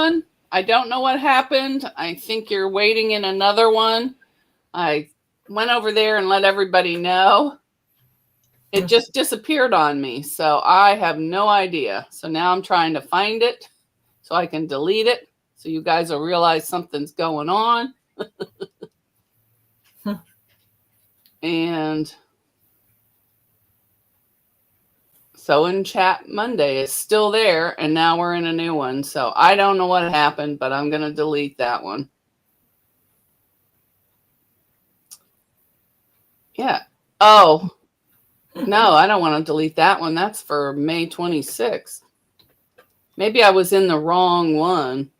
one. I don't know what happened. I think you're waiting in another one. I went over there and let everybody know. It just disappeared on me, so I have no idea. So now I'm trying to find it so I can delete it so you guys will realize something's going on. And so in chat Monday is still there, and now we're in a new one. So I don't know what happened, but I'm going to delete that one. Yeah. Oh, no, I don't want to delete that one. That's for May 26th. Maybe I was in the wrong one.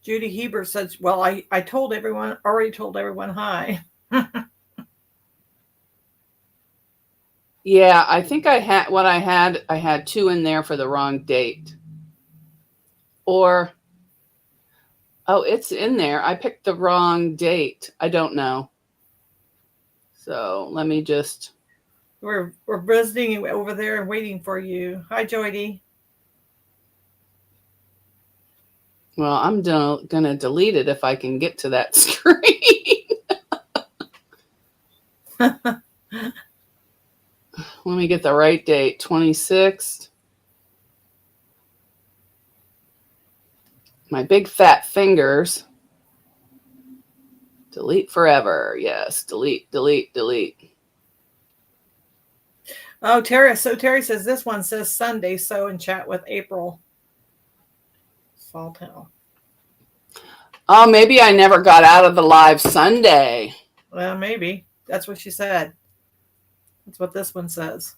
Judy Heber says, well, I already told everyone hi. Yeah, I think I had two in there for the wrong date. Or, oh, it's in there. I picked the wrong date. I don't know. So let me just. We're visiting over there and waiting for you. Hi, Joydy. Well, I'm going to delete it if I can get to that screen. Let me get the right date. 26th. My big fat fingers. Delete forever. Yes, delete, delete, delete. Oh, Terry. So Terry says this one says Sunday. So in chat with April. Saltown. Oh, maybe I never got out of the live Sunday. Well, maybe. That's what she said. That's what this one says.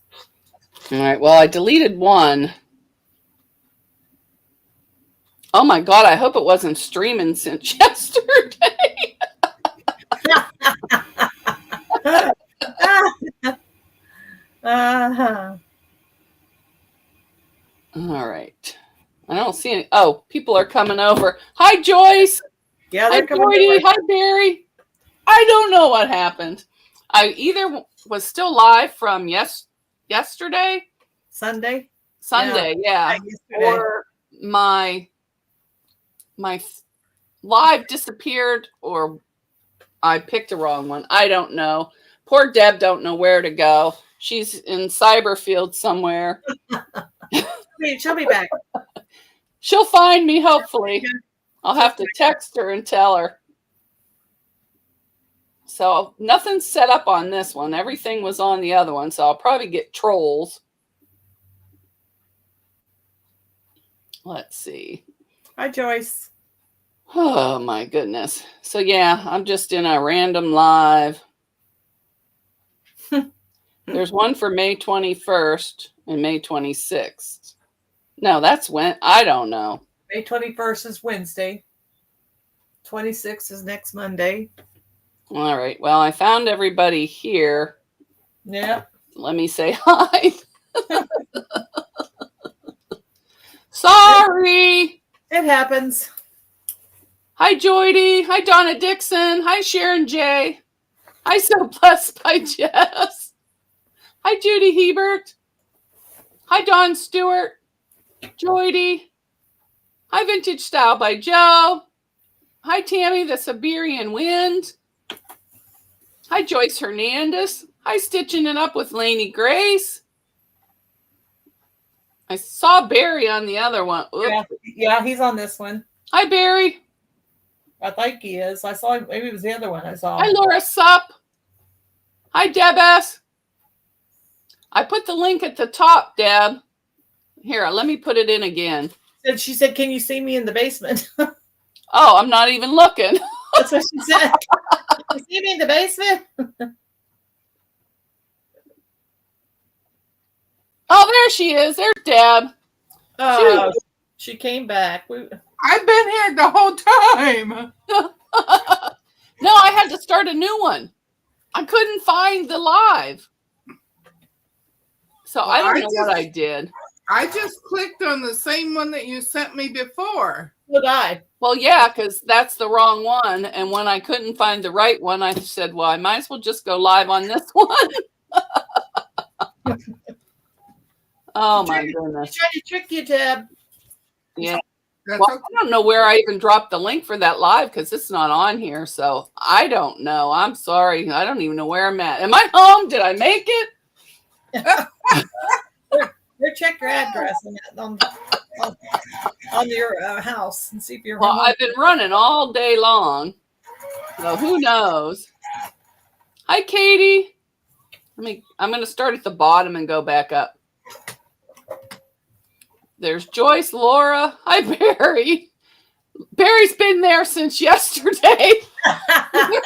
All right. Well, I deleted one. Oh, my God. I hope it wasn't streaming since yesterday. Uh-huh. All right. I don't see any. Oh, people are coming over. Hi, Joyce. Yeah, hi, Joyce. Hi, Barry. I don't know what happened. I either was still live from yesterday. Sunday, yeah. Or my live disappeared, or I picked the wrong one. I don't know. Poor Deb don't know where to go. She's in Cyberfield somewhere. She'll be back. She'll find me, hopefully. I'll have to text her and tell her. So nothing's set up on this one. Everything was on the other one, so I'll probably get trolls. Let's see. Hi, Joyce. Oh, my goodness. So, yeah, I'm just in a random live. There's one for May 21st and May 26th. No, that's when. I don't know. May 21st is Wednesday. 26th is next Monday. All right. Well, I found everybody here. Yeah. Let me say hi. Sorry. It happens. Hi, Joydy. Hi, Donna Dixon. Hi, Sharon J. Hi, So Blessed by Jess. Hi, Judy Hebert. Hi, Dawn Stewart. Joydy. Hi, Vintage Style by Joe. Hi, Tammy, the Siberian Wind. Hi, Joyce Hernandez. Hi, Stitching It Up with Lainey Grace. I saw Barry on the other one. Yeah, he's on this one. Hi, Barry. I think he is. I saw him. Maybe it was the other one I saw. Hi, Laura Sup. Hi, Deb S. I put the link at the top, Deb. Here, let me put it in again. And she said, can you see me in the basement? Oh, I'm not even looking. That's what she said. You see me in the basement? Oh, there she is. There's Deb. Oh, she came back. I've been here the whole time. No, I had to start a new one. I couldn't find the live. So I don't know what I did. I just clicked on the same one that you sent me before. Did I? Well, yeah, because that's the wrong one. And when I couldn't find the right one, I said, well, I might as well just go live on this one. Oh, my goodness. She's trying to trick you, Deb. Yeah. That's Well, okay. I don't know where I even dropped the link for that live because it's not on here. So I don't know. I'm sorry. I don't even know where I'm at. Am I home? Did I make it? Check your address on your house and see if you're Well, home. I've been running all day long. So who knows? Hi, Katie. I'm going to start at the bottom and go back up. There's Joyce, Laura. Hi, Barry. Barry's been there since yesterday. I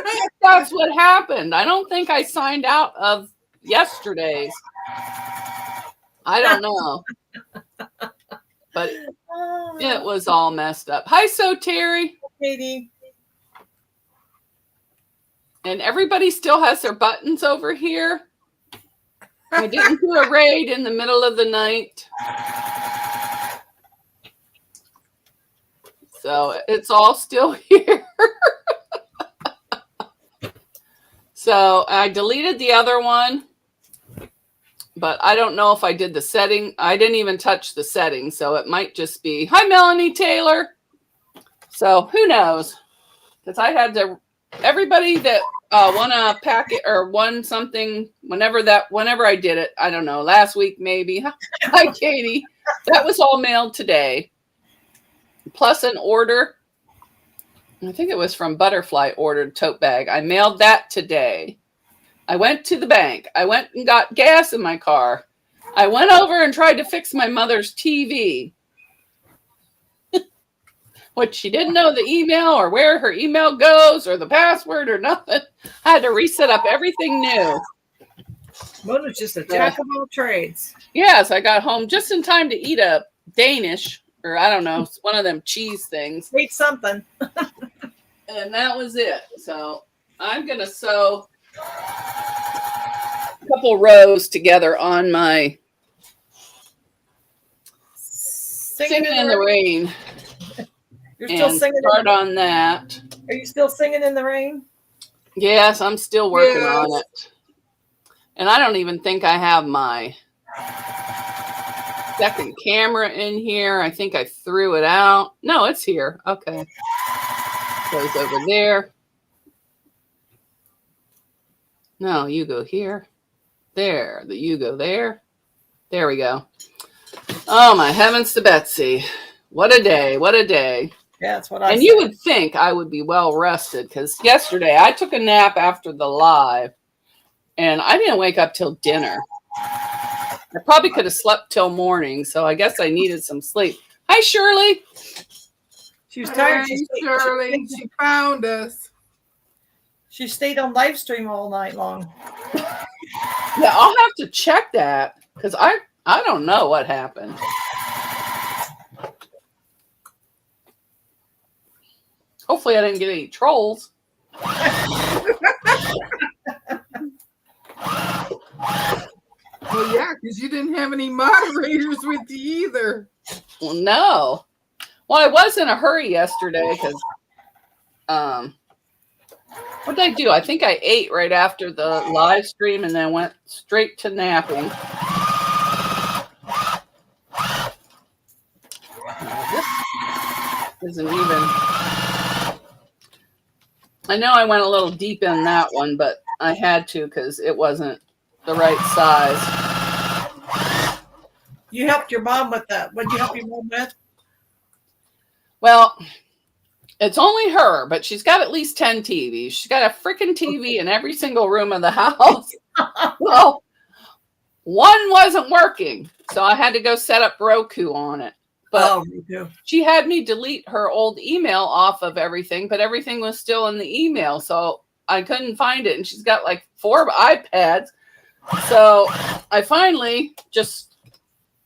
think that's what happened. I don't think I signed out of yesterday's. I don't know. But it was all messed up. Hi, So Terry. Katie. And everybody still has their buttons over here. I didn't do a raid in the middle of the night. So it's all still here. So I deleted the other one, but I don't know if I did the setting. I didn't even touch the setting, so it might just be, hi, Melanie Taylor. So who knows? Because I had to, everybody that won a packet or won something, whenever I did it, I don't know, last week maybe. Hi, Katie. That was all mailed today. Plus an order. I think it was from Butterfly ordered tote bag. I mailed that today. I went to the bank. I went and got gas in my car. I went over and tried to fix my mother's TV. Which she didn't know the email or where her email goes or the password or nothing. I had to reset up everything new. Mona's just a jack of all trades. Yes, I got home just in time to eat a Danish, or I don't know, one of them cheese things. Eat something. And that was it. So I'm going to sew a couple rows together on my Singing in the Rain. You're still and singing. Start on that. Are you still singing in the rain? Yes, I'm still working on it. And I don't even think I have my second camera in here. I think I threw it out. No, it's here. Okay. Goes over there. No, you go here. There. You go there. There we go. Oh, my heavens to Betsy. What a day. What a day. Yeah, that's what I And said. you would think I would be well rested because yesterday I took a nap after the live and I didn't wake up till dinner. I probably could have slept till morning, so I guess I needed some sleep. Hi, Shirley. She was tired. Hey, Shirley, she found us. She stayed on live stream all night long. Yeah, I'll have to check that because I don't know what happened. Hopefully I didn't get any trolls. Well, yeah, because you didn't have any moderators with you either. Well, no. Well, I was in a hurry yesterday because what did I do? I think I ate right after the live stream and then went straight to napping. This isn't even... I know I went a little deep in that one, but I had to because it wasn't the right size. You helped your mom with that. What did you help your mom with? Well, it's only her, but she's got at least 10 TVs. She's got a freaking TV in every single room of the house. Well, one wasn't working, so I had to go set up Roku on it. But she had me delete her old email off of everything, but everything was still in the email, so I couldn't find it. And she's got like 4 iPads. So I finally just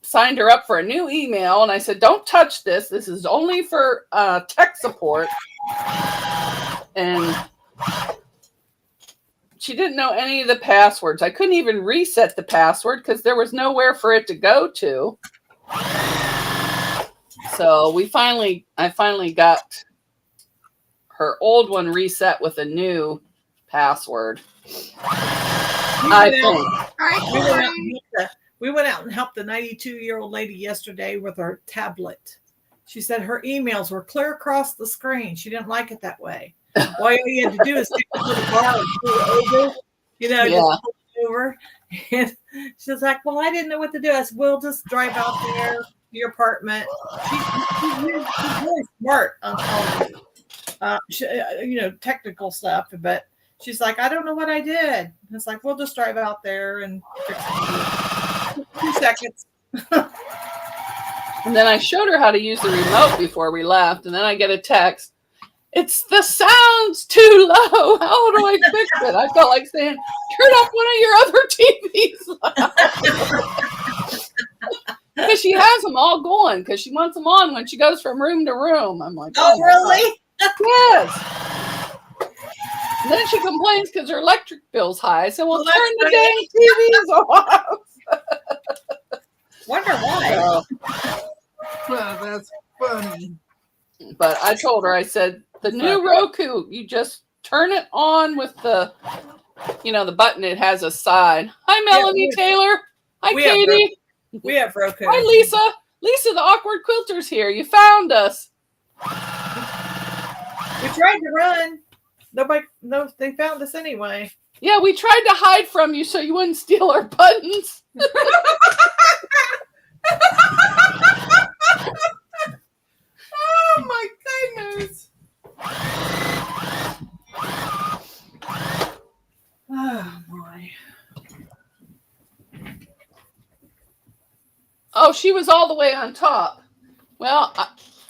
signed her up for a new email, and I said, don't touch this. This is only for tech support. And she didn't know any of the passwords. I couldn't even reset the password because there was nowhere for it to go to. So I finally got her old one reset with a new password. I think. We went out and helped the 92-year-old lady yesterday with her tablet. She said her emails were clear across the screen. She didn't like it that way. All you had to do is stick it to the bar and pull it over, just pull it over. And she was like, well, I didn't know what to do. I said, we'll just drive out there to your apartment. She's really smart on technical stuff, but she's like, I don't know what I did. And it's like, we'll just drive out there and fix it. 2 seconds. And then I showed her how to use the remote before we left. And then I get a text. It's the sound's too low. How do I fix it? I felt like saying, turn up one of your other TVs. Because she has them all going because she wants them on when she goes from room to room. I'm like, oh really? Yes. And then she complains because her electric bill's high. So we'll turn the dang TVs off. Wonder why. Well, that's funny. But I told her, I said, the new Roku, you just turn it on with the, the button. It has a side. Hi, Melanie Taylor. Hi, Katie. We have Roku. Hi, Lisa. Lisa, the awkward quilter's here. You found us. We tried to run. Nobody knows they found us anyway. Yeah, we tried to hide from you so you wouldn't steal our buttons. Oh my goodness. Oh my. Oh, she was all the way on top. Well,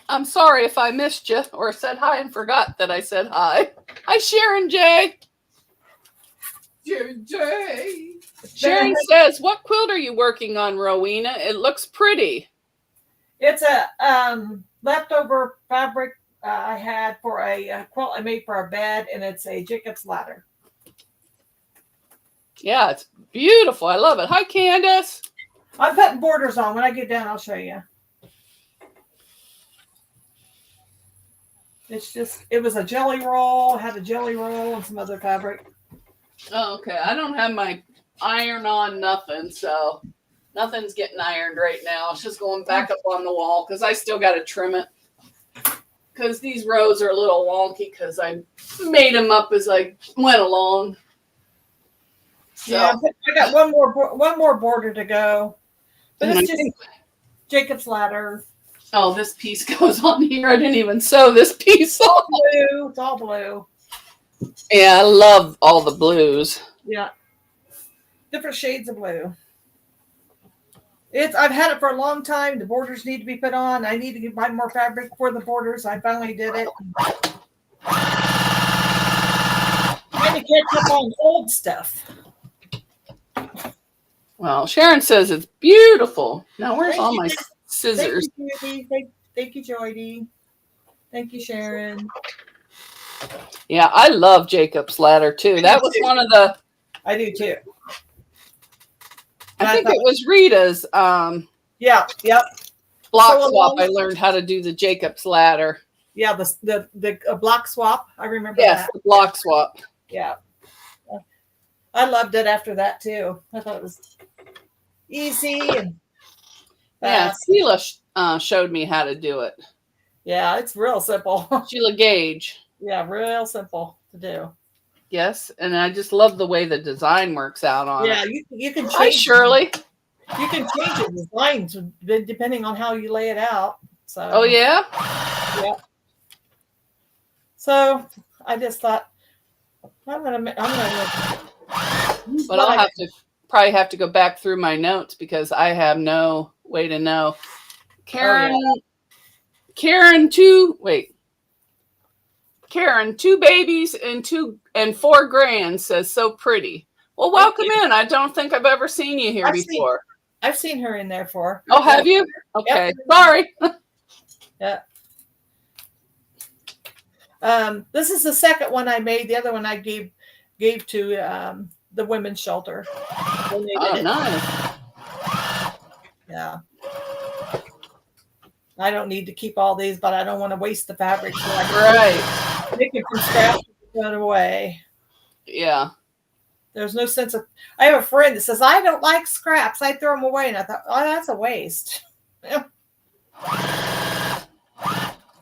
I'm sorry if I missed you or said hi and forgot that I said hi. Hi, Sharon J. Jay. Sharon says, what quilt are you working on, Rowena? It looks pretty. It's a leftover fabric I had for a quilt I made for our bed, and it's a Jacobs Ladder. Yeah, it's beautiful. I love it. Hi, Candace. I'm putting borders on. When I get down, I'll show you. It was a jelly roll. Had a jelly roll and some other fabric. Oh, okay. I don't have my iron on nothing, so nothing's getting ironed right now. It's just going back up on the wall because I still got to trim it. Because these rows are a little wonky because I made them up as I went along. So, yeah, I got one more border to go. But it's just Jacob's Ladder. Oh, this piece goes on here. I didn't even sew this piece on. Blue. It's all blue. Yeah, I love all the blues. Yeah. Different shades of blue. I've had it for a long time. The borders need to be put on. I need to buy more fabric for the borders. I finally did it. Trying to catch up on old stuff. Well, Sharon says it's beautiful. Now, where's all my scissors? Thank you, Judy. Thank you, Joydy. Thank you, Sharon. Yeah, I love Jacob's Ladder too. That was one of the. I do too. I think it was Rita's. Yeah. Yep. Block swap. I learned how to do the Jacob's Ladder. Yeah, the block swap. I remember that. Yes, the block swap. Yeah. I loved it after that too. I thought it was easy and fast. Yeah, Sheila showed me how to do it. Yeah, it's real simple. Sheila Gage. Yeah, real simple to do. Yes, and I just love the way the design works out on it. Yeah, you can change. Hi, Shirley. You can change the designs depending on how you lay it out. So. Oh yeah. Yeah. So I just thought I'm gonna. But I'll probably have to go back through my notes because I have no way to know. Karen, Karen, two babies and 4 grands says so pretty. Well, welcome in. I don't think I've ever seen you here before. I've seen her in there for. Oh, have you? Okay. Yep. Sorry. Yeah. This is the second one I made. The other one I gave to the women's shelter. Oh, nice. Yeah. I don't need to keep all these, but I don't want to waste the fabric. So Right. Make it from scratch and throw it away. Yeah. There's no sense of. I have a friend that says I don't like scraps. I throw them away, and I thought, oh, that's a waste.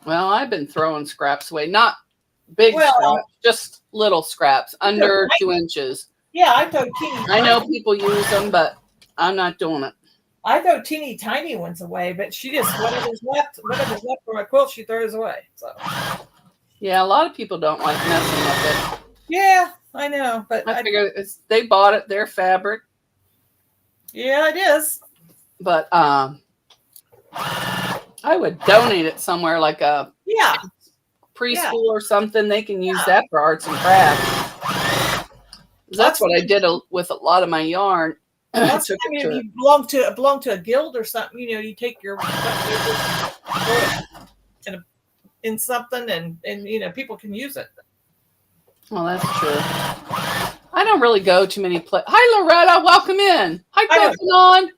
Well, I've been throwing scraps away, not big Well, scraps, just little scraps under 2 inches. Yeah, I throw teeny. I know people use them, but I'm not doing it. I throw teeny tiny ones away, but she just whatever's left from my quilt, she throws away. So Yeah, a lot of people don't like messing with it. yeah, I know, but I figure they bought it, their fabric. Yeah, it is. But I would donate it somewhere like a preschool or something. They can use that for arts and crafts. That's what I did with a lot of my yarn. If you belong to a guild or something, you take your in something and people can use it. Well, that's true. I don't really go to many places. Hi, Loretta. Welcome in. Hi, Quilting.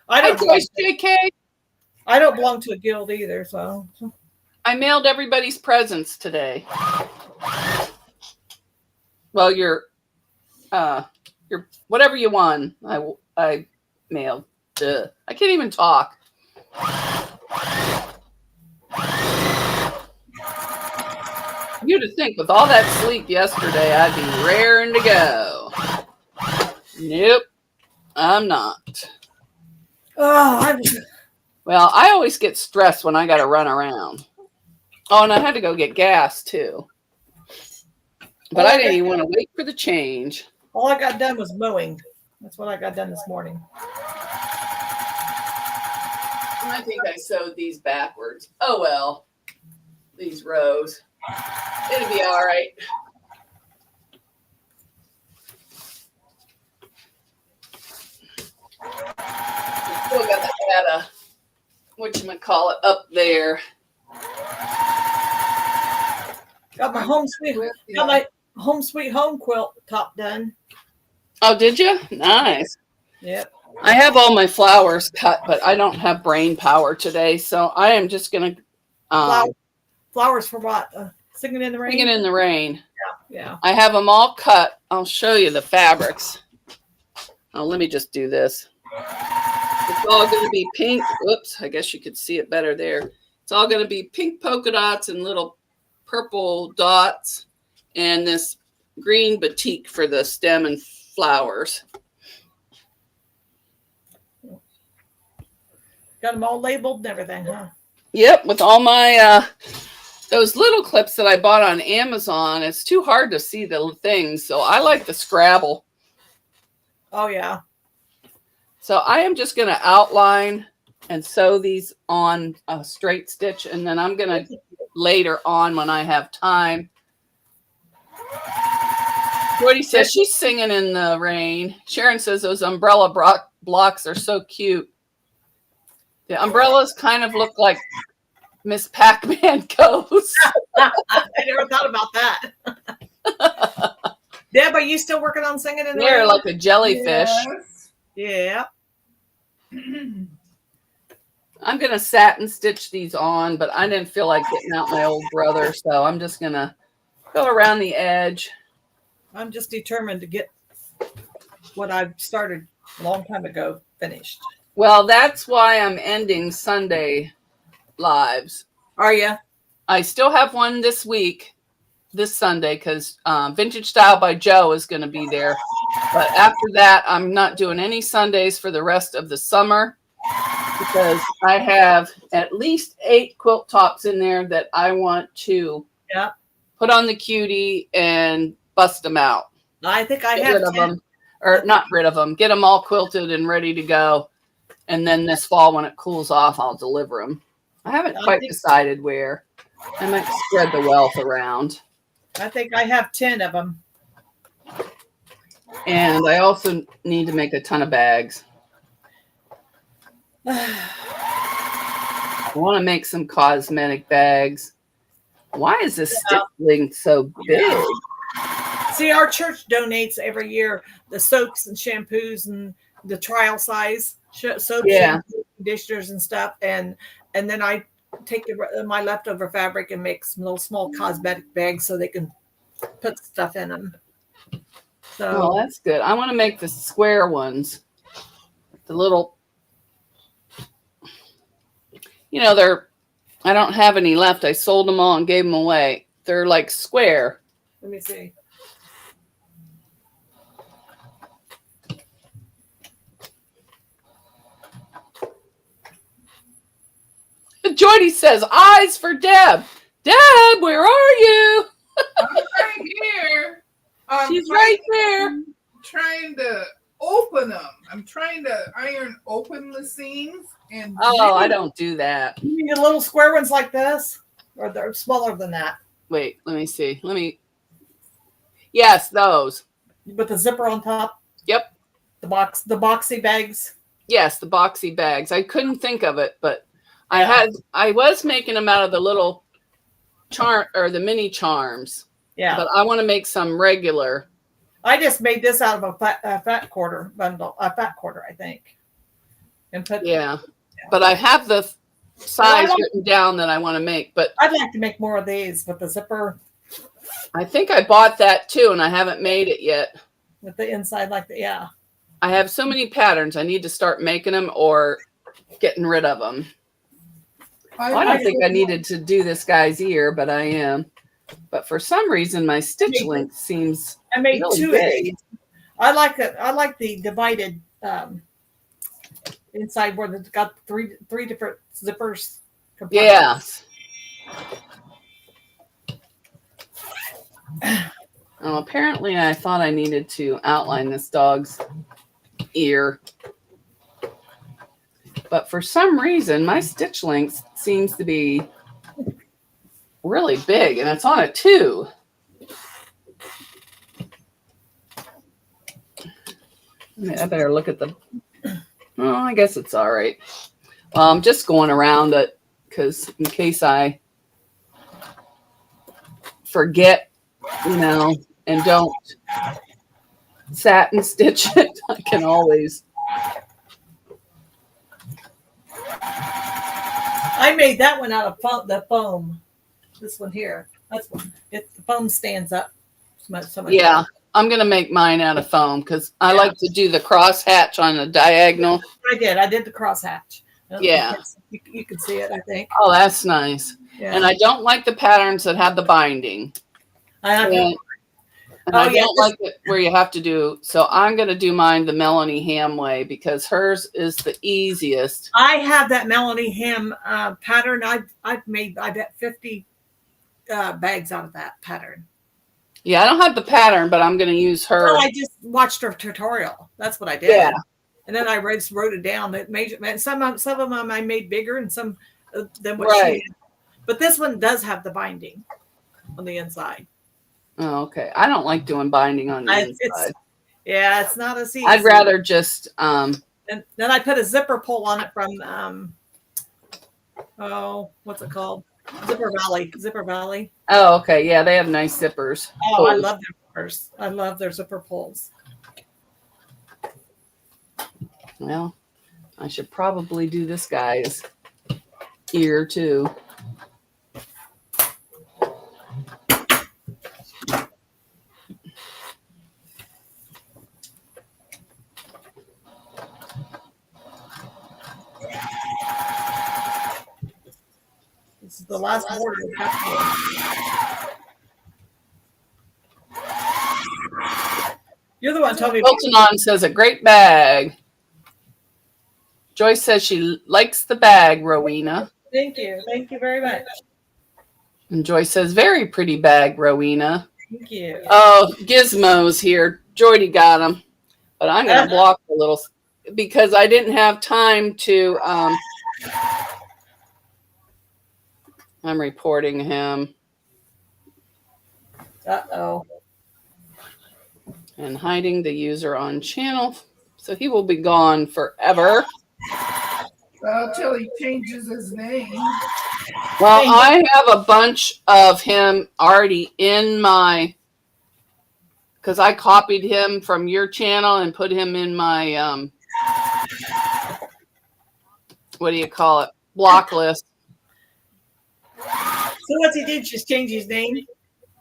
Hi, Joyce JK. I don't belong to a guild either, so. I mailed everybody's presents today. Well, your whatever you won, I mailed. I can't even talk. You'd think with all that sleep yesterday, I'd be raring to go. Nope, I'm not. Well, I always get stressed when I got to run around. Oh, and I had to go get gas too. But I didn't even want to wait for the change. All I got done was mowing. That's what I got done this morning. I think I sewed these backwards. Oh, well. These rows. It'll be all right. Still got that, whatchamacallit, up there. Got my home sweet home quilt top done. Oh, did you? Nice. Yep. I have all my flowers cut, but I don't have brain power today, so I am just gonna flowers for what? Singing in the rain. Singing in the rain. Yeah. I have them all cut. I'll show you the fabrics. Oh, let me just do this. It's all going to be pink. Whoops, I guess you could see it better there. It's all going to be pink polka dots and little purple dots, and this green batik for the stem and flowers. Got them all labeled and everything, huh? Yep, with all my those little clips that I bought on Amazon. It's too hard to see the things, so I like the Scrabble. Oh yeah. So I am just going to outline and sew these on a straight stitch, and then I'm going to later on when I have time. Jordy says she's singing in the rain. Sharon says those umbrella blocks are so cute. The umbrellas kind of look like Miss Pac-Man ghosts. I never thought about that. Deb, are you still working on singing in the rain? They're like a jellyfish. Yes. Yeah. I'm going to satin stitch these on, but I didn't feel like getting out my old brother, so I'm just going to go around the edge. I'm just determined to get what I started a long time ago finished. Well, that's why I'm ending Sunday lives. Are you? I still have one this Sunday, because Vintage Style by Joe is going to be there. But after that, I'm not doing any Sundays for the rest of the summer, because I have at least 8 quilt tops in there that I want to put on the cutie and bust them out. I think I get have rid of them, or not rid of them, get them all quilted and ready to go. And then this fall, when it cools off, I'll deliver them. I haven't quite decided where. I might spread the wealth around. I think I have 10 of them. And I also need to make a ton of bags. I want to make some cosmetic bags. Why is this stippling so big? See, our church donates every year the soaps and shampoos and the trial size soaps and conditioners and stuff. And then I take my leftover fabric and make some little small cosmetic bags so they can put stuff in them. So Oh, that's good. I want to make the square ones. The little, I don't have any left. I sold them all and gave them away. They're like square. let me see. Jordy says, eyes for Deb. Deb, where are you? I'm right here. She's right there. Trying to open them. I'm trying to iron open the seams. And Oh, I don't do that. You mean the little square ones like this? Or they're smaller than that? Wait, let me see. Yes, those. With the zipper on top? Yep. The boxy bags? Yes, the boxy bags. I couldn't think of it, but I was making them out of the little charm or the mini charms. Yeah. But I want to make some regular. I just made this out of a fat quarter bundle, a fat quarter, I think. And put But I have the size written down that I want to make. But I'd like to make more of these with the zipper. I think I bought that too, and I haven't made it yet. With the inside like the, I have so many patterns. I need to start making them or getting rid of them. I don't think I needed to do this guy's ear, but I am. But for some reason, my stitch length seems I made really two big. of these. I like it. I like the divided inside where it's got three different zippers. Yes. Oh, apparently I thought I needed to outline this dog's ear. But for some reason, my stitch length seems to be really big, and it's on a 2. I better look at the... Oh, I guess it's all right. Well, I'm just going around it because in case I forget, and don't satin stitch it, I can always... I made that one out of the foam. This one here. That's one. The foam stands up. So much Yeah, I'm going to make mine out of foam because I like to do the cross hatch on the diagonal. I did the cross hatch. Yeah. You can see it, I think. Oh, that's nice. Yeah. And I don't like the patterns that have the binding. I don't like it where you have to do. So I'm going to do mine the Melanie Ham way because hers is the easiest. I have that Melanie Ham pattern. I've made, I bet, 50 bags out of that pattern. Yeah, I don't have the pattern, but I'm going to use her. Well, I just watched her tutorial. That's what I did. Yeah. And then I just wrote it down. Some of them I made bigger and some than what she did. But this one does have the binding on the inside. Oh, okay. I don't like doing binding on the inside. It's not as easy. I'd rather just... And then I put a zipper pull on it from, what's it called? Zipper Valley. Oh, okay. Yeah, they have nice zippers. Oh, cool. I love their zippers. I love their zipper pulls. Well, I should probably do this guy's ear too. This is the last border. You're the one told me. Quilting On says a great bag. Joyce says she likes the bag, Rowena. Thank you. Thank you very much. And Joyce says, very pretty bag, Rowena. Thank you. Oh, Gizmo's here. Jordy got him. But I'm going to block a little because I didn't have time to... I'm reporting him. Uh-oh. And hiding the user on channel. So he will be gone forever. Until he changes his name. Well, I have a bunch of him already in my... Because I copied him from your channel and put him in my... what do you call it? Block list. So what's he did? Just change his name?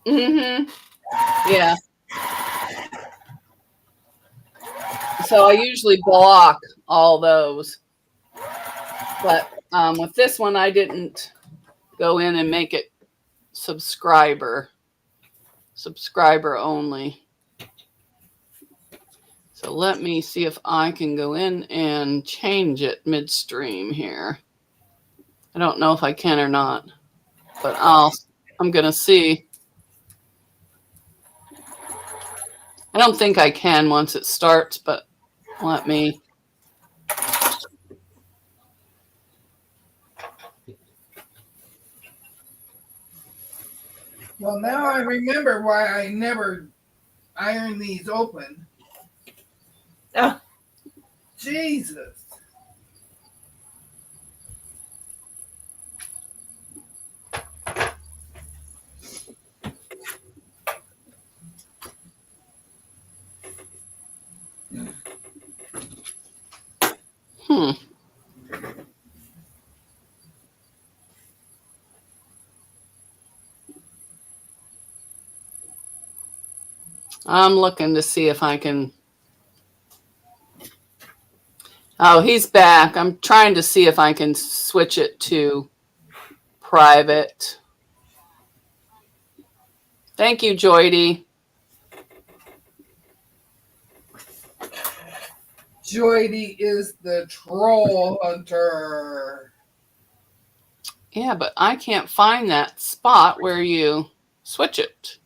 Mm-hmm. Yeah. So I usually block all those. But with this one, I didn't go in and make it subscriber only. So let me see if I can go in and change it midstream here. I don't know if I can or not, but I'm going to see. I don't think I can once it starts, but let me. Well, now I remember why I never iron these open. Oh, Jesus. I'm looking to see if I can. Oh, he's back. I'm trying to see if I can switch it to private. Thank you, Joydy. Joydy is the troll hunter. Yeah, but I can't find that spot where you switch it.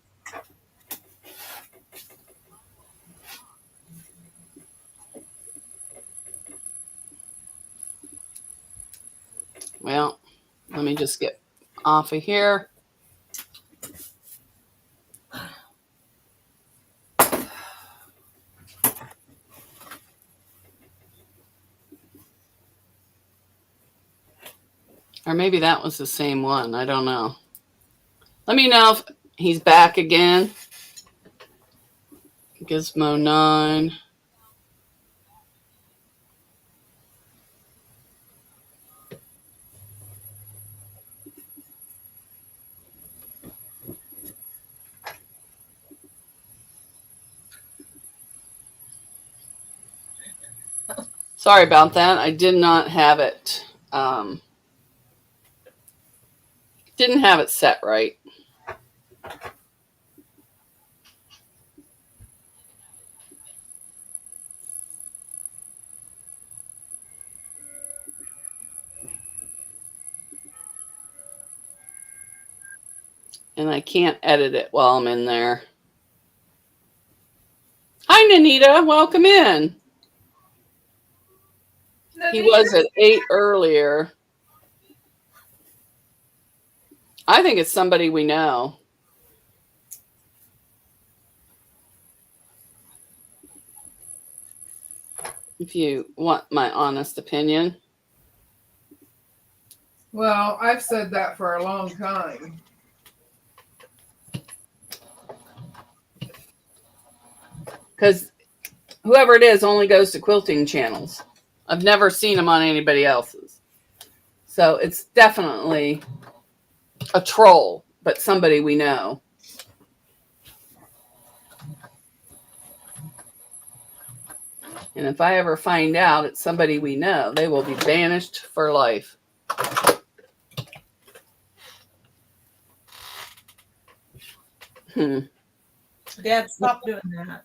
Well, let me just get off of here. Or maybe that was the same one. I don't know. Let me know if he's back again. Gizmo 9. Sorry about that. I did not have it. Didn't have it set right. And I can't edit it while I'm in there. Hi, Nanita. Welcome in. He was at 8 earlier. I think it's somebody we know. If you want my honest opinion. Well, I've said that for a long time. Because whoever it is only goes to quilting channels. I've never seen him on anybody else's. So it's definitely a troll, but somebody we know. And if I ever find out it's somebody we know, they will be banished for life. Dad, stop doing that.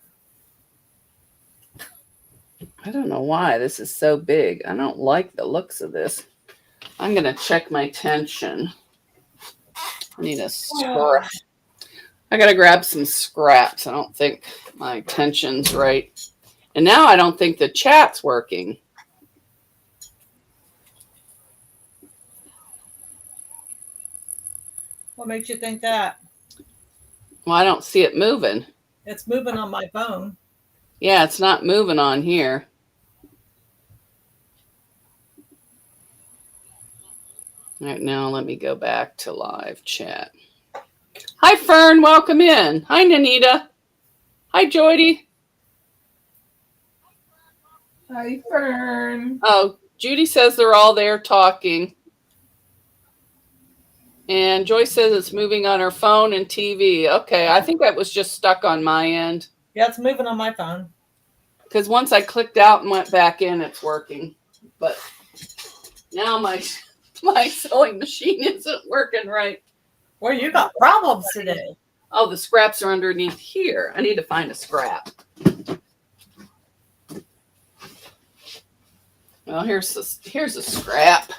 I don't know why this is so big. I don't like the looks of this. I'm going to check my tension. I need a scrap. I got to grab some scraps. I don't think my tension's right. And now I don't think the chat's working. What makes you think that? Well, I don't see it moving. It's moving on my phone. Yeah, it's not moving on here. All right, now let me go back to live chat. Hi, Fern. Welcome in. Hi, Nanita. Hi, Joydy. Hi, Fern. Oh, Judy says they're all there talking. And Joyce says it's moving on her phone and TV. Okay, I think that was just stuck on my end. Yeah, it's moving on my phone. Because once I clicked out and went back in, it's working. But now my sewing machine isn't working right. Well, you got problems today. Oh, the scraps are underneath here. I need to find a scrap. Well, here's a scrap.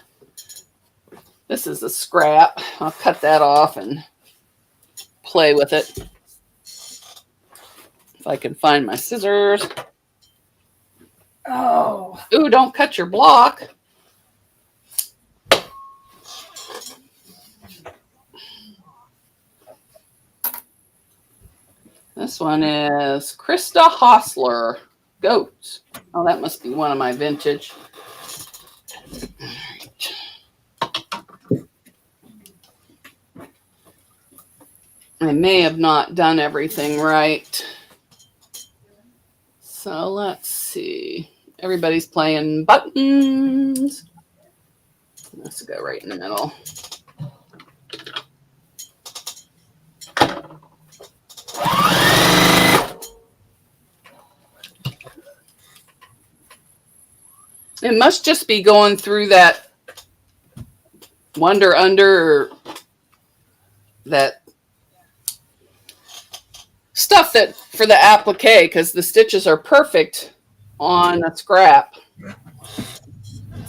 This is a scrap. I'll cut that off and play with it. If I can find my scissors. Oh. Ooh, don't cut your block. This one is Krista Hostler Goats. Oh, that must be one of my vintage. I may have not done everything right. So let's see. Everybody's playing buttons. Let's go right in the middle. It must just be going through that Wonder Under, that stuff that for the applique, because the stitches are perfect on a scrap.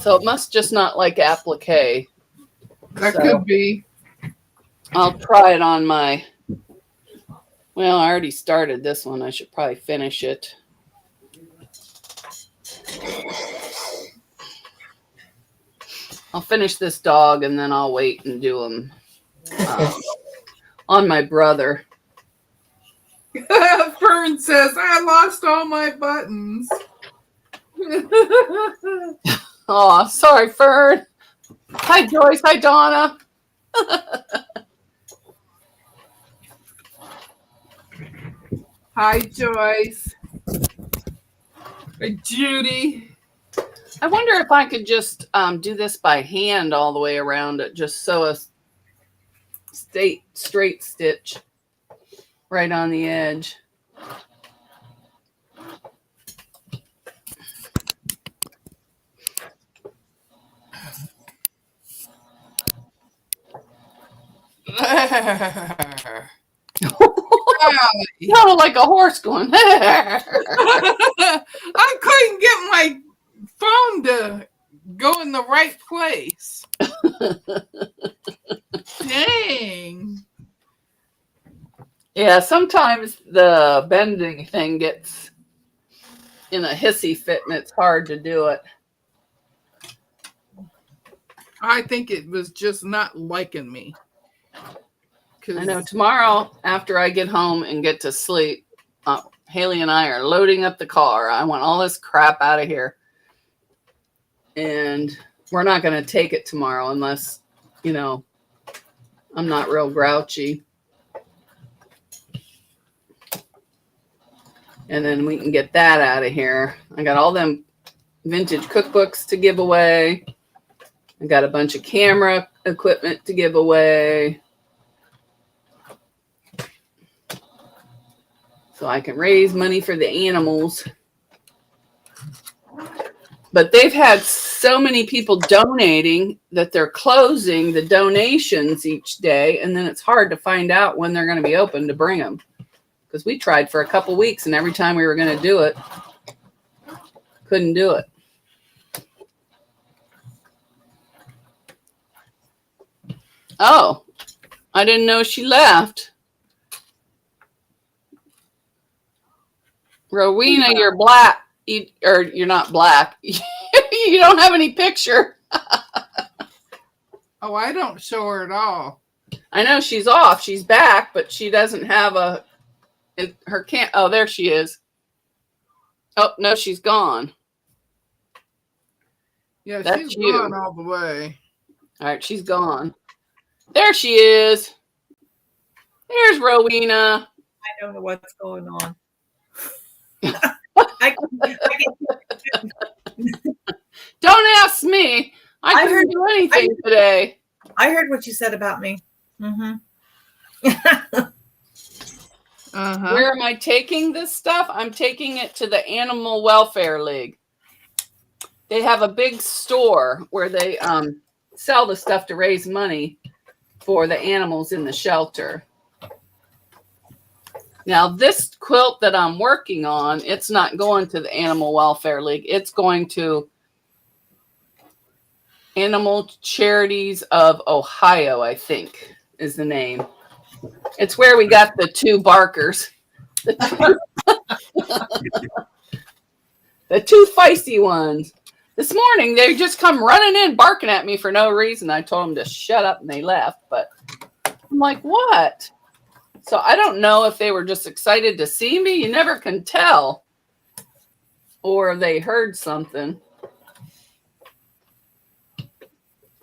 So it must just not like applique. That could be. I'll try it on my, well, I already started this one. I should probably finish it. I'll finish this dog and then I'll wait and do them on my brother. Fern says, I lost all my buttons. Oh, sorry, Fern. Hi, Joyce. Hi, Donna. Hi, Joyce. Hi, Judy. I wonder if I could just do this by hand all the way around it. Just sew a straight stitch right on the edge. No, like a horse going. I couldn't get my phone to go in the right place. Dang. Yeah, sometimes the bending thing gets in a hissy fit and it's hard to do it. I think it was just not liking me. I know tomorrow after I get home and get to sleep, Haley and I are loading up the car. I want all this crap out of here. And we're not going to take it tomorrow unless, you know, I'm not real grouchy. And then we can get that out of here. I got all them vintage cookbooks to give away. I got a bunch of camera equipment to give away. So I can raise money for the animals. But they've had so many people donating that they're closing the donations each day. And then it's hard to find out when they're going to be open to bring them. Because we tried for a couple weeks and every time we were going to do it, couldn't do it. Oh, I didn't know she left. Rowena, you're black. Or you're not black. You don't have any picture. Oh, I don't show her at all. I know she's off. She's back, but she doesn't have her can't. Oh, there she is. Oh, no, she's gone. Yeah, That's she's you. gone all the way. All right, she's gone. There she is. There's Rowena. I don't know what's going on. Don't ask me. I couldn't do anything today. I heard what you said about me. Mm-hmm. Uh-huh. Where am I taking this stuff? I'm taking it to the Animal Welfare League. They have a big store where they sell the stuff to raise money for the animals in the shelter. Now, this quilt that I'm working on, it's not going to the Animal Welfare League. It's going to Animal Charities of Ohio, I think is the name. It's where we got the two barkers. The two feisty ones. This morning, they just come running in, barking at me for no reason. I told them to shut up, and they left. But I'm like, what? So I don't know if they were just excited to see me. You never can tell. Or they heard something.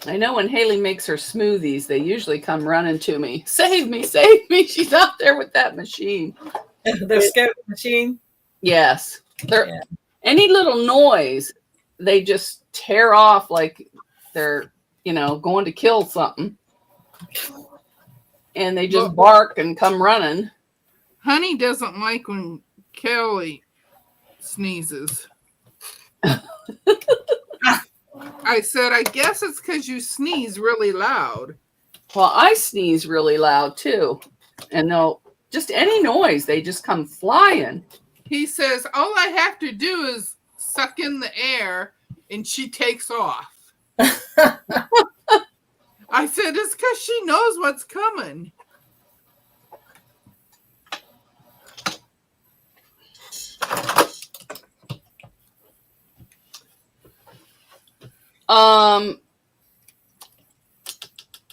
I know when Haley makes her smoothies, they usually come running to me. Save me, save me. She's out there with that machine. The scout machine? Yes. Any little noise, they just tear off like they're, going to kill something. And they just bark and come running. Honey doesn't like when Kelly sneezes. I said, I guess it's because you sneeze really loud. Well, I sneeze really loud too. And they'll just any noise, they just come flying. He says, all I have to do is suck in the air and she takes off. I said, it's because she knows what's coming.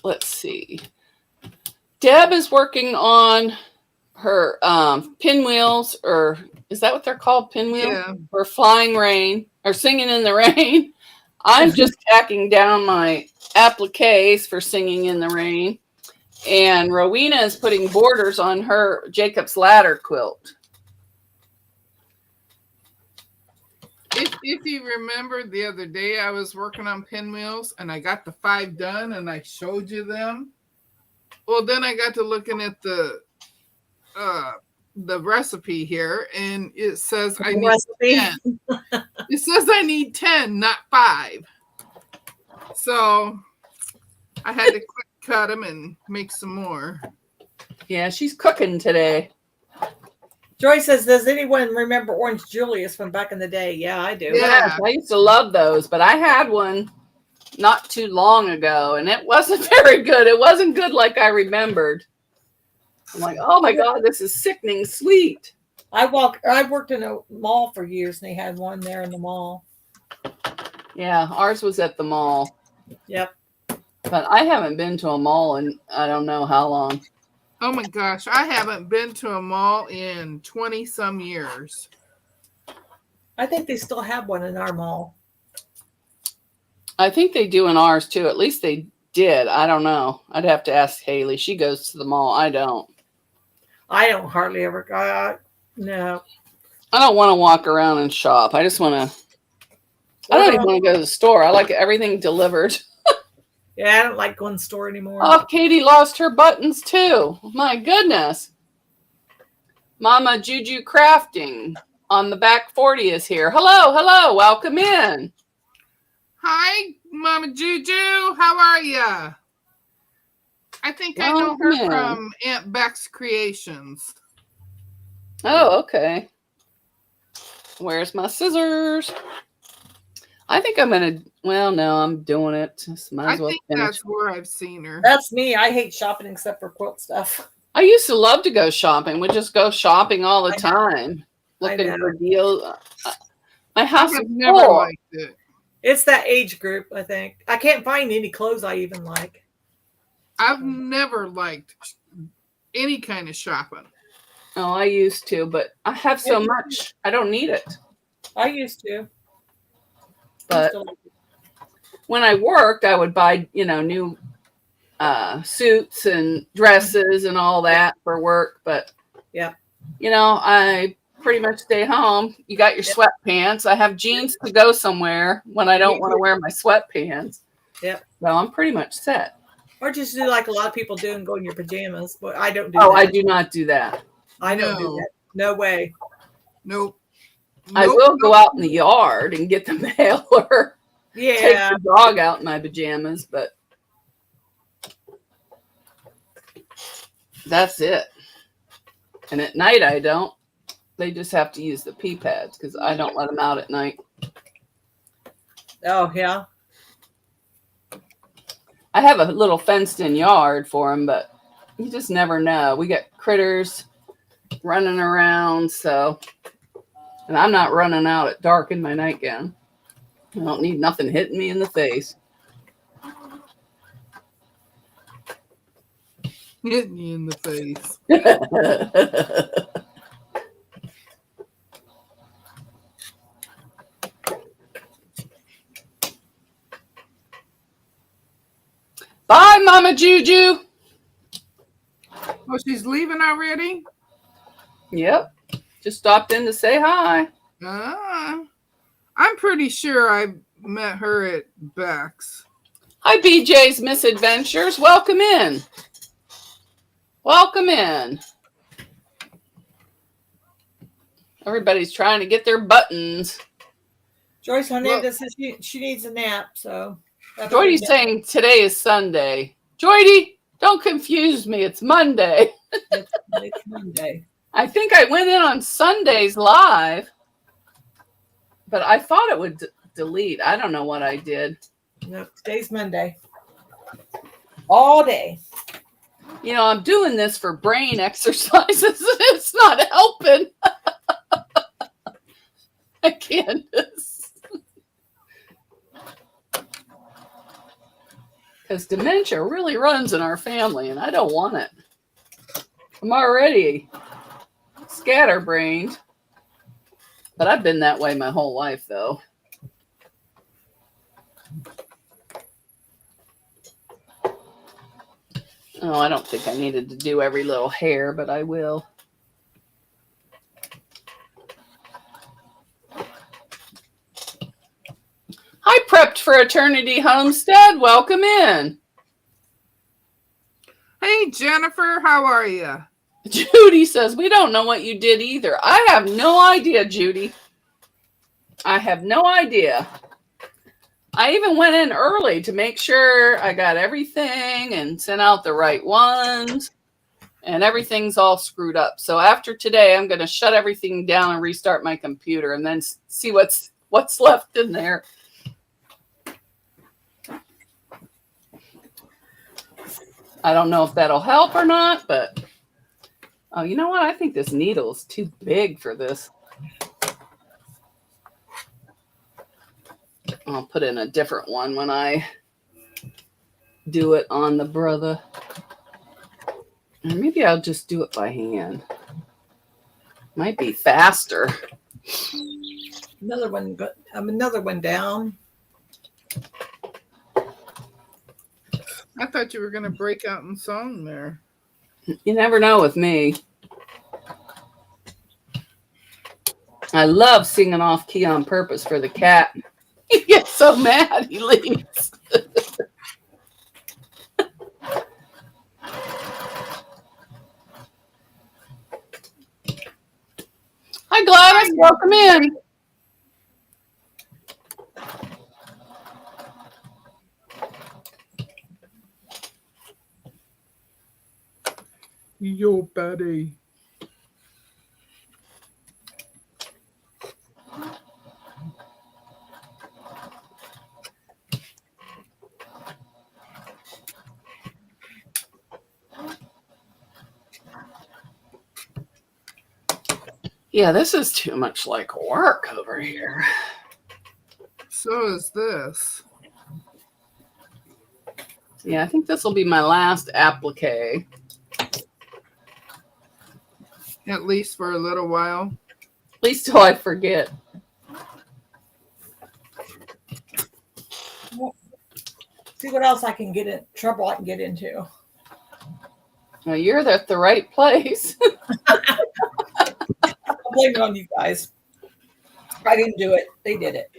Let's see. Deb is working on her pinwheels, or is that what they're called? Pinwheels? Yeah. Or flying rain, or singing in the rain. I'm just tacking down my appliques for singing in the rain. And Rowena is putting borders on her Jacobs Ladder Quilt. If you remember the other day, I was working on pinwheels and I got the 5 done and I showed you them. Well, then I got to looking at the recipe here and it says I need 10. It says I need 10, not 5. So I had to quick cut them and make some more. Yeah, she's cooking today. Joy says, does anyone remember Orange Julius from back in the day? Yeah, I do. Yeah. Yes, I used to love those, but I had one not too long ago, and it wasn't very good. It wasn't good like I remembered. I'm like, oh my God, this is sickening sweet. I worked in a mall for years, and they had one there in the mall. Yeah, ours was at the mall. Yep. But I haven't been to a mall in I don't know how long. Oh my gosh, I haven't been to a mall in 20 some years. I think they still have one in our mall. I think they do in ours too. At least they did. I don't know. I'd have to ask Haley. She goes to the mall. I don't. I don't hardly ever go. No. I don't want to walk around and shop. I just want to. I don't even want to go to the store. I like everything delivered. Yeah, I don't like going to the store anymore. Oh, Katie lost her buttons too. My goodness. Mama Juju Crafting on the back 40 is here. Hello, hello. Welcome in. Hi, Mama Juju. How are ya? I think I know her from Aunt Beck's Creations. Oh, okay. Where's my scissors? I think I'm going to, well, no, I'm doing it. Just might as well think finish. that's where I've seen her. That's me. I hate shopping except for quilt stuff. I used to love to go shopping. We'd just go shopping all the time. Looking for deals. My house is never full. liked it. It's that age group, I think. I can't find any clothes I even like. I've never liked any kind of shopping. Oh, I used to, but I have so much. I don't need it. I used to. But when I worked, I would buy, new suits and dresses and all that for work. But, I pretty much stay home. You got your sweatpants. I have jeans to go somewhere when I don't want to wear my sweatpants. Yep. So I'm pretty much set. Or just do like a lot of people do and go in your pajamas. But I don't do that. Oh, I do not do that. I don't do that. No way. Nope. I will go out in the yard and get the mail or take the dog out in my pajamas, but that's it. And at night I don't. They just have to use the pee pads because I don't let them out at night. Oh, yeah. I have a little fenced in yard for them, but you just never know. We got critters running around, so, and I'm not running out at dark in my nightgown. I don't need nothing hitting me in the face. Hitting you in the face. Bye, Mama Juju. Oh, she's leaving already? Yep. Just stopped in to say hi. I'm pretty sure I met her at Beck's. Hi, BJ's Misadventures. Welcome in. Welcome in. Everybody's trying to get their buttons. Joyce Hernandez says she needs a nap, so. Joydy's saying today is Sunday. Joydy, don't confuse me. It's Monday. It's Monday. I think I went in on Sundays live, but I thought it would delete. I don't know what I did. No, today's Monday. All day. You know, I'm doing this for brain exercises. It's not helping. I can't. Because dementia really runs in our family, and I don't want it. I'm already scatterbrained, but I've been that way my whole life, though. Oh, I don't think I needed to do every little hair, but I will. Hi, Prepped for Eternity Homestead. Welcome in. Hey, Jennifer, how are you? Judy says, we don't know what you did either. I have no idea, Judy. I have no idea. I even went in early to make sure I got everything and sent out the right ones. And everything's all screwed up. So after today, I'm going to shut everything down and restart my computer and then see what's left in there. I don't know if that'll help or not, but oh, you know what? I think this needle is too big for this. I'll put in a different one when I do it on the brother. Or maybe I'll just do it by hand. Might be faster. Another one down. I thought you were going to break out in song there. You never know with me. I love singing off key on purpose for the cat. He gets so mad he leaves. Hi, Gladys. Welcome in. Yo, buddy. Yeah, this is too much like work over here. So is this. Yeah, I think this will be my last applique. At least for a little while. At least till I forget. See what else I can get in trouble I can get into. Well, you're at the right place. I'll blame it on you guys. I didn't do it. They did it.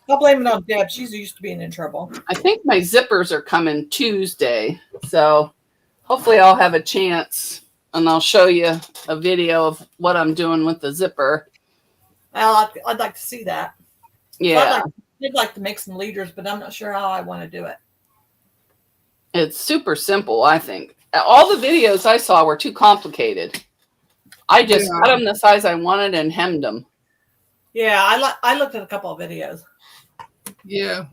I'll blame it on Deb. She's used to being in trouble. I think my zippers are coming Tuesday. So hopefully I'll have a chance and I'll show you a video of what I'm doing with the zipper. Well, I'd like to see that. Yeah. So I'd like to make some leaders, but I'm not sure how I want to do it. It's super simple, I think. All the videos I saw were too complicated. I just cut them the size I wanted and hemmed them. Yeah, I looked at a couple of videos. Yeah.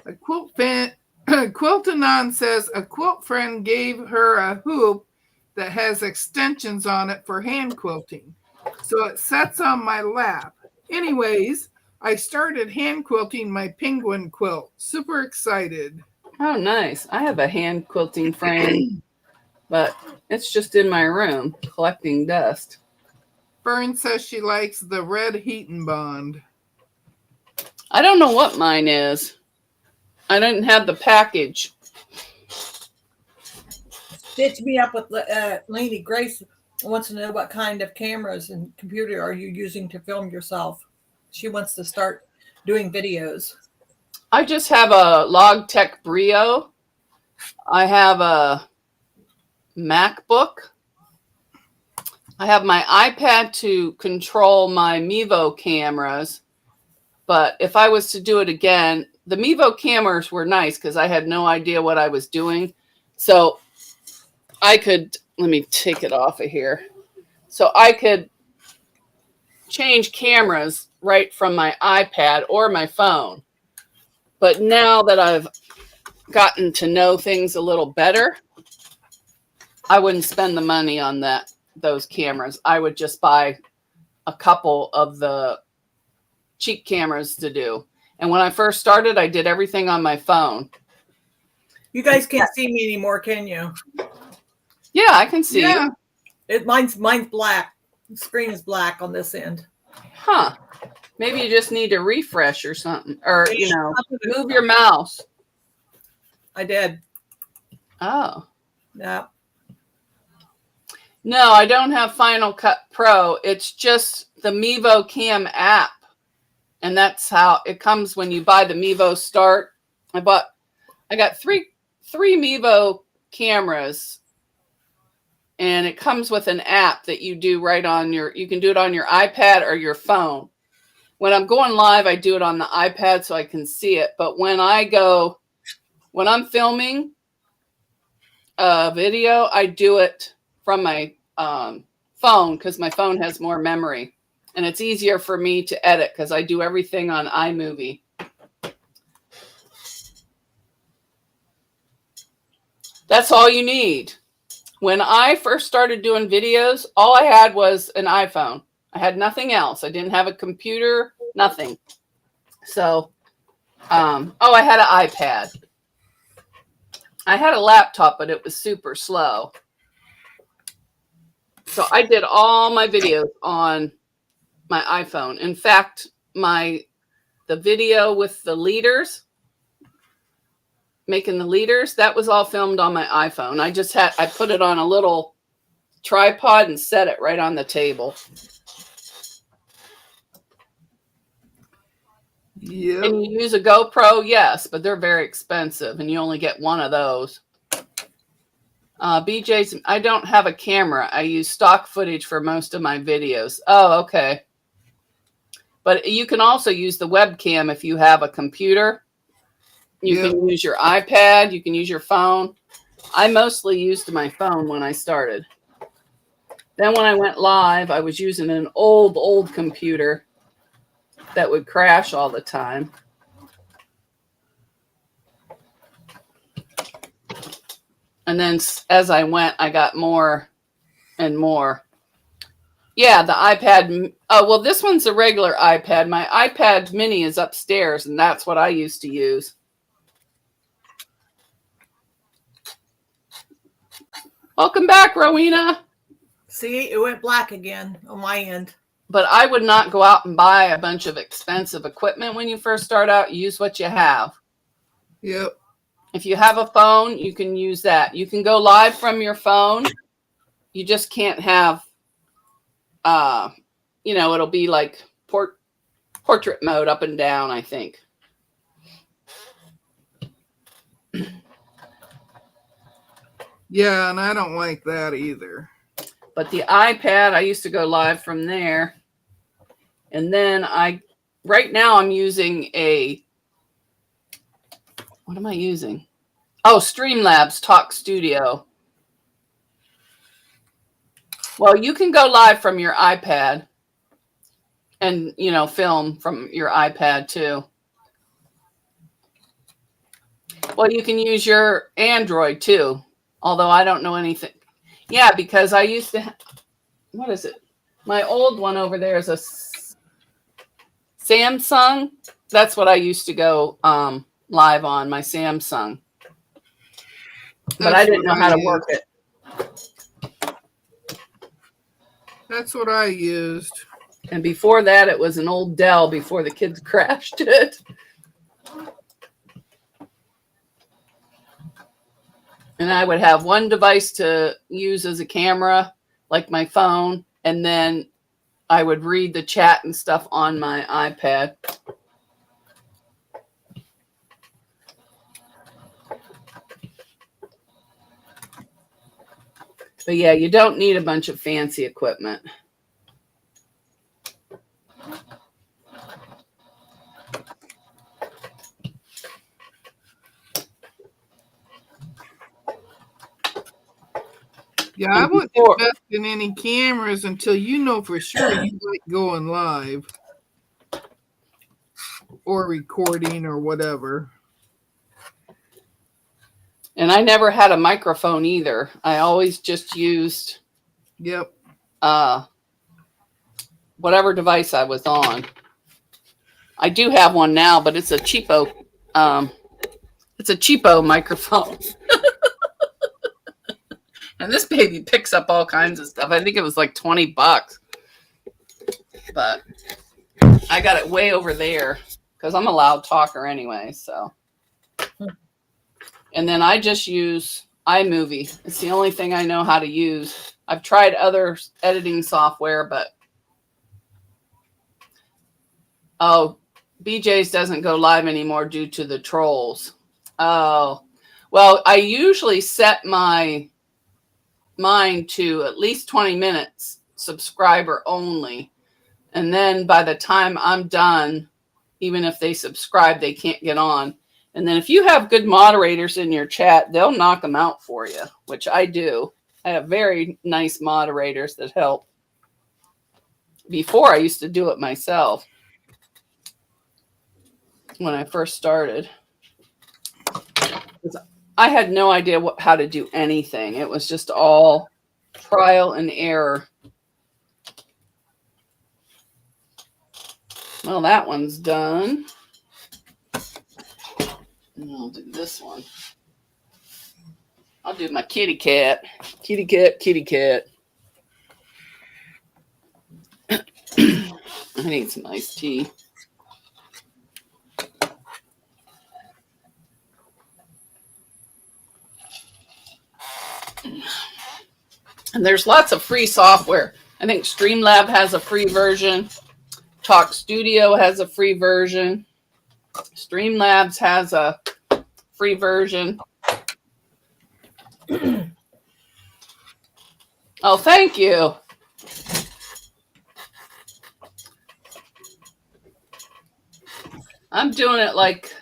A quilt fan, Quiltanon says a quilt friend gave her a hoop that has extensions on it for hand quilting. So it sits on my lap. Anyways, I started hand quilting my penguin quilt. Super excited. Oh, nice. I have a hand quilting frame, but it's just in my room collecting dust. Fern says she likes the red Heaton Bond. I don't know what mine is. I didn't have the package. Stitch me up with Lainey. Grace wants to know what kind of cameras and computer are you using to film yourself. She wants to start doing videos. I just have a Logitech Brio. I have a MacBook. I have my iPad to control my Mevo cameras. But if I was to do it again, the Mevo cameras were nice because I had no idea what I was doing. So I could, let me take it off of here. So I could change cameras right from my iPad or my phone. But now that I've gotten to know things a little better, I wouldn't spend the money on those cameras. I would just buy a couple of the cheap cameras to do. And when I first started, I did everything on my phone. You guys can't see me anymore, can you? Yeah, I can see you. Mine's black. The screen is black on this end. Huh. Maybe you just need to refresh or something. Or, move your mouse. I did. Oh. Yeah. No, I don't have Final Cut Pro. It's just the Mevo Cam app. And that's how it comes when you buy the Mevo Start. I got three Mevo cameras. And it comes with an app that you do you can do it on your iPad or your phone. When I'm going live, I do it on the iPad so I can see it. But when I'm filming a video, I do it from my phone because my phone has more memory. And it's easier for me to edit because I do everything on iMovie. That's all you need. When I first started doing videos, all I had was an iPhone. I had nothing else. I didn't have a computer, nothing. So, I had an iPad. I had a laptop, but it was super slow. So I did all my videos on my iPhone. In fact, the video with the leaders, making the leaders, that was all filmed on my iPhone. I put it on a little tripod and set it right on the table. Yep. And you use a GoPro, yes, but they're very expensive and you only get one of those. BJ's, I don't have a camera. I use stock footage for most of my videos. Oh, okay. But you can also use the webcam if you have a computer. You can use your iPad. You can use your phone. I mostly used my phone when I started. Then when I went live, I was using an old computer that would crash all the time. And then as I went, I got more and more. Yeah, the iPad. Oh, well, this one's a regular iPad. My iPad mini is upstairs, and that's what I used to use. Welcome back, Rowena. See, it went black again on my end. But I would not go out and buy a bunch of expensive equipment when you first start out. Use what you have. Yep. If you have a phone, you can use that. You can go live from your phone. You just can't have it'll be like portrait mode up and down, I think. Yeah, and I don't like that either. But the iPad, I used to go live from there. And then right now I'm using what am I using? Oh, Streamlabs Talk Studio. Well, you can go live from your iPad and, film from your iPad too. Well, you can use your Android too, although I don't know anything. Yeah, because I used to, what is it? My old one over there is a Samsung. That's what I used to go live on, my Samsung. But I didn't know how to work it. That's what I used. And before that, it was an old Dell before the kids crashed it. And I would have one device to use as a camera, like my phone, and then I would read the chat and stuff on my iPad. But yeah, you don't need a bunch of fancy equipment. Yeah, I wouldn't invest in any cameras until you know for sure you like going live or recording or whatever. And I never had a microphone either. I always just used whatever device I was on. I do have one now, but it's a cheapo microphone. And this baby picks up all kinds of stuff. I think it was like $20. But I got it way over there because I'm a loud talker anyway, so. And then I just use iMovie. It's the only thing I know how to use. I've tried other editing software, but BJ's doesn't go live anymore due to the trolls. Oh, well, I usually set mine to at least 20 minutes, subscriber only. And then by the time I'm done, even if they subscribe, they can't get on. And then if you have good moderators in your chat, they'll knock them out for you, which I do. I have very nice moderators that help. Before, I used to do it myself when I first started. I had no idea how to do anything. It was just all trial and error. Well, that one's done. And I'll do this one. I'll do my kitty cat. Kitty cat, kitty cat. I need some iced tea. And there's lots of free software. I think Streamlab has a free version. Talk Studio has a free version. Streamlabs has a free version. Oh, thank you. I'm doing it like,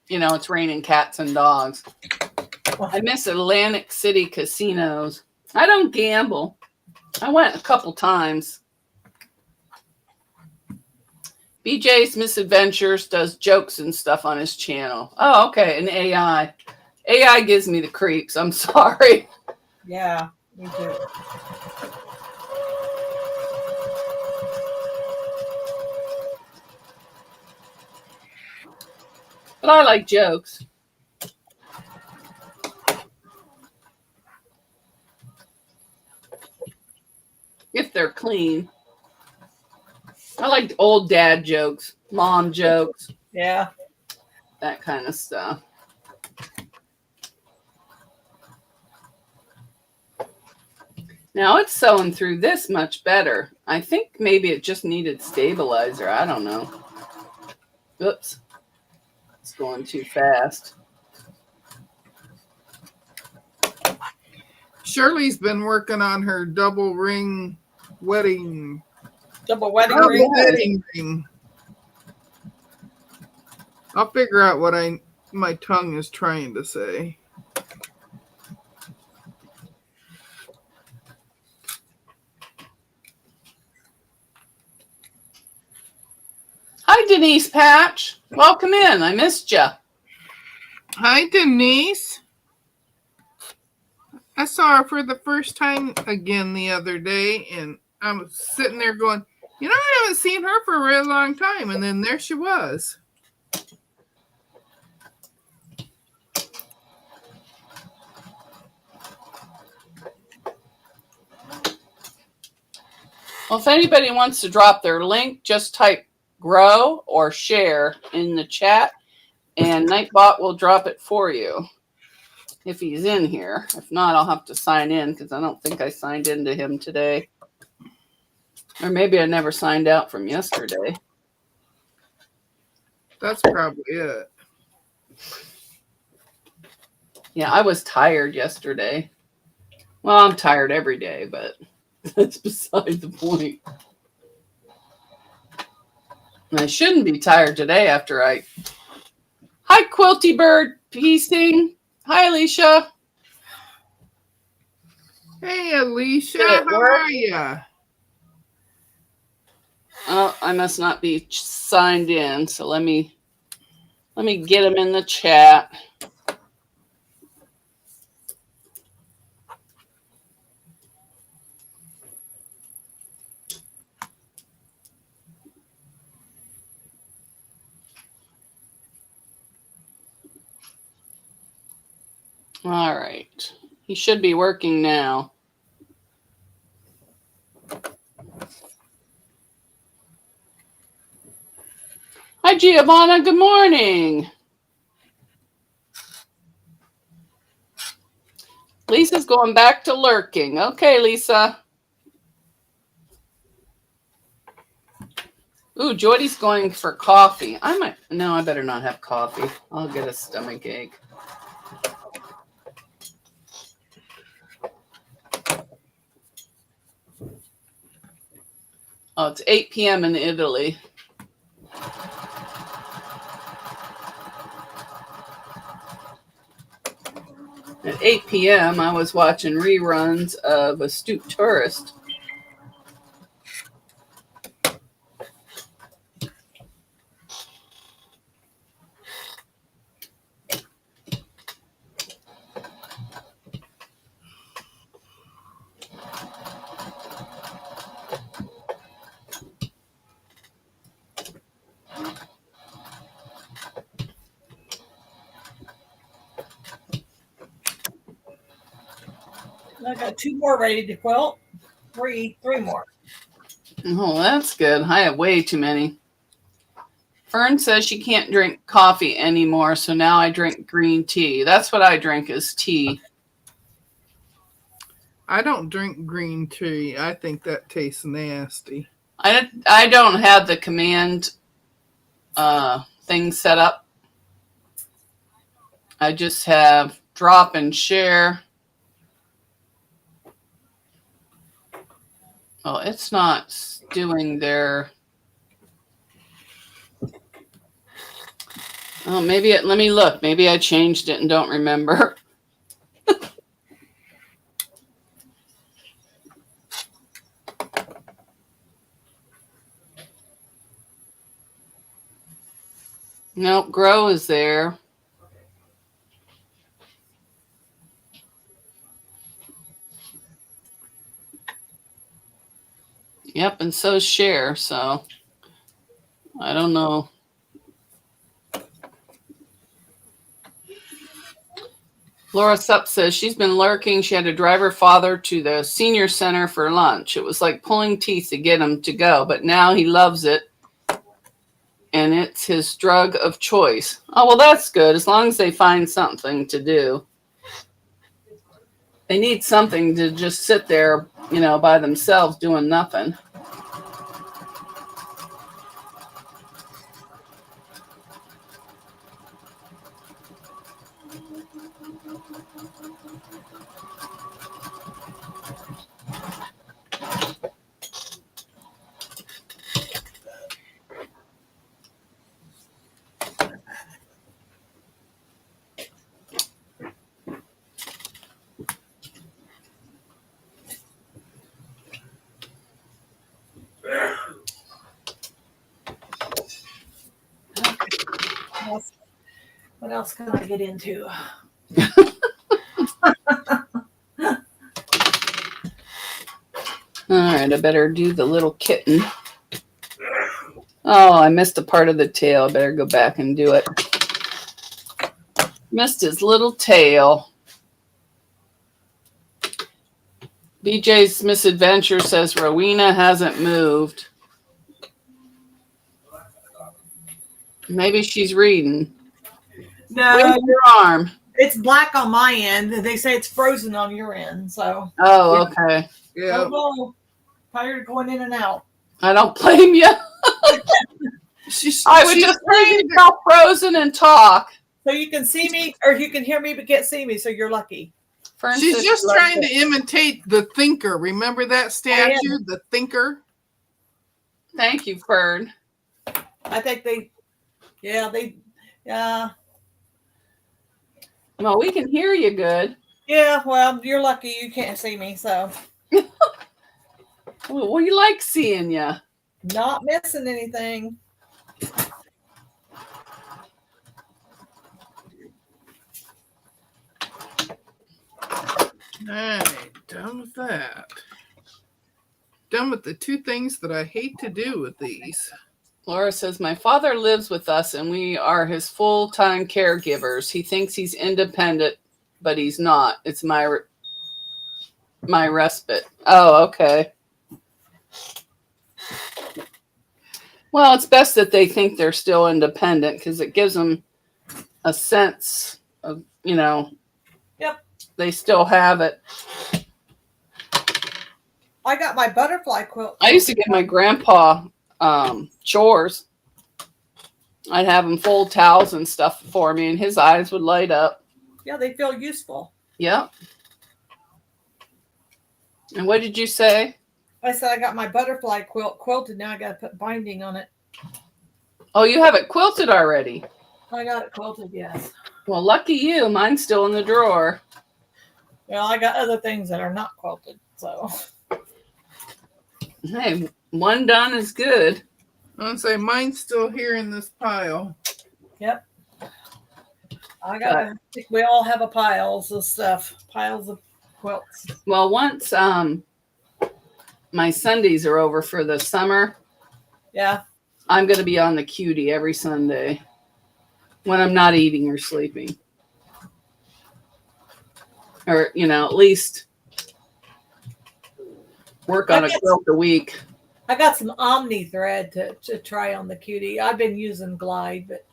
it's raining cats and dogs. I miss Atlantic City casinos. I don't gamble. I went a couple times. BJ's Misadventures does jokes and stuff on his channel. Oh, okay. And AI. AI gives me the creeps. I'm sorry. Yeah, me too. But I like jokes. If they're clean. I like old dad jokes, mom jokes. Yeah. That kind of stuff. Now it's sewing through this much better. I think maybe it just needed stabilizer. I don't know. Oops. It's going too fast. Shirley's been working on her double ring wedding. Double wedding Oh, ring. yeah. Wedding ring. I'll figure out what my tongue is trying to say. Hi, Denise Patch. Welcome in. I missed you. Hi, Denise. I saw her for the first time again the other day, and I was sitting there going, I haven't seen her for a really long time. And then there she was. Well, if anybody wants to drop their link, just type grow or share in the chat, and Nightbot will drop it for you if he's in here. If not, I'll have to sign in because I don't think I signed into him today. Or maybe I never signed out from yesterday. That's probably it. Yeah, I was tired yesterday. Well, I'm tired every day, but that's beside the point. And I shouldn't be tired today after I... Hi, Quilty Bird Piecing. Hi, Alicia. Hey, Alicia, Did it how work? are you? Oh, I must not be signed in, so let me get him in the chat. All right. He should be working now. Hi, Giovanna. Good morning. Lisa's going back to lurking. Okay, Lisa. Ooh, Jordy's going for coffee. I better not have coffee. I'll get a stomach ache. Oh, it's 8 p.m. in Italy. At 8 p.m., I was watching reruns of Astute Tourist. I got 2 more ready to quilt. Three more. Oh, that's good. I have way too many. Fern says she can't drink coffee anymore, so now I drink green tea. That's what I drink is tea. I don't drink green tea. I think that tastes nasty. I don't have the command thing set up. I just have drop and share. Oh, it's not doing their... Oh, maybe let me look. Maybe I changed it and don't remember. Nope, grow is there. Yep, and so share, so I don't know. Laura Supp says she's been lurking. She had to drive her father to the senior center for lunch. It was like pulling teeth to get him to go, but now he loves it, and it's his drug of choice. Oh, well, that's good, as long as they find something to do. They need something to just sit there, you know, by themselves doing nothing. What else can I get into? All right, I better do the little kitten. Oh, I missed a part of the tail. I better go back and do it. Missed his little tail. BJ's Misadventure says Rowena hasn't moved. Maybe she's reading. No, where's your arm? It's black on my end. They say it's frozen on your end. So. Oh, okay. Yeah. Oh, tired of going in and out. I don't blame you. I would just leave yourself frozen and talk. So you can see me, or you can hear me but can't see me. So you're lucky. She's just trying to imitate the thinker. Remember that statue, the thinker? Thank you, Fern. I think yeah. Well, we can hear you good. Yeah, well, you're lucky you can't see me, so. Well, we like seeing you. Not missing anything. All right, done with that. Done with the two things that I hate to do with these. Laura says, my father lives with us and we are his full-time caregivers. He thinks he's independent, but he's not. It's my respite. Oh, okay. Well, it's best that they think they're still independent because it gives them a sense of, you know, yep, they still have it. I got my butterfly quilt. I used to give my grandpa chores. I'd have him fold towels and stuff for me, and his eyes would light up. Yeah, they feel useful. Yep. And what did you say? I said I got my butterfly quilt quilted. Now I got to put binding on it. Oh, you have it quilted already? I got it quilted, yes. Well, lucky you. Mine's still in the drawer. Well, I got other things that are not quilted, so. Hey, one done is good. I'm going to say mine's still here in this pile. Yep. I think we all have a piles of stuff. Piles of quilts. Well, once my Sundays are over for the summer, yeah, I'm going to be on the cutie every Sunday when I'm not eating or sleeping. Or, you know, at least work on a quilt a week. I got some Omni thread to try on the cutie. I've been using Glide, but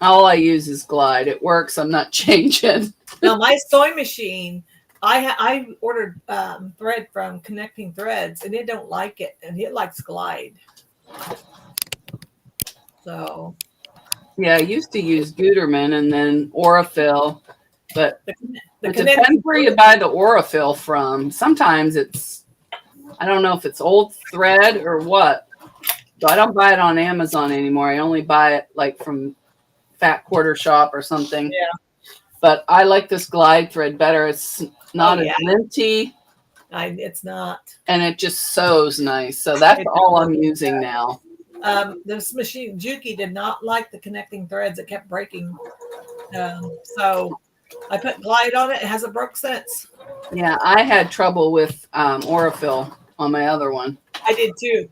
all I use is Glide. It works. I'm not changing. Now my sewing machine, I ordered thread from Connecting Threads, and it don't like it, and it likes Glide. So yeah, I used to use Gutermann and then Aurifil, but it depends where you buy the Aurifil from. Sometimes it's, I don't know if it's old thread or what. So I don't buy it on Amazon anymore. I only buy it like from Fat Quarter Shop or something. Yeah. But I like this Glide thread better. It's not as linty. It's not. And it just sews nice. So that's all I'm using now. This machine, Juki, did not like the Connecting Threads. It kept breaking. So I put Glide on it. It hasn't broke since. Yeah, I had trouble with Aurifil on my other one. I did too.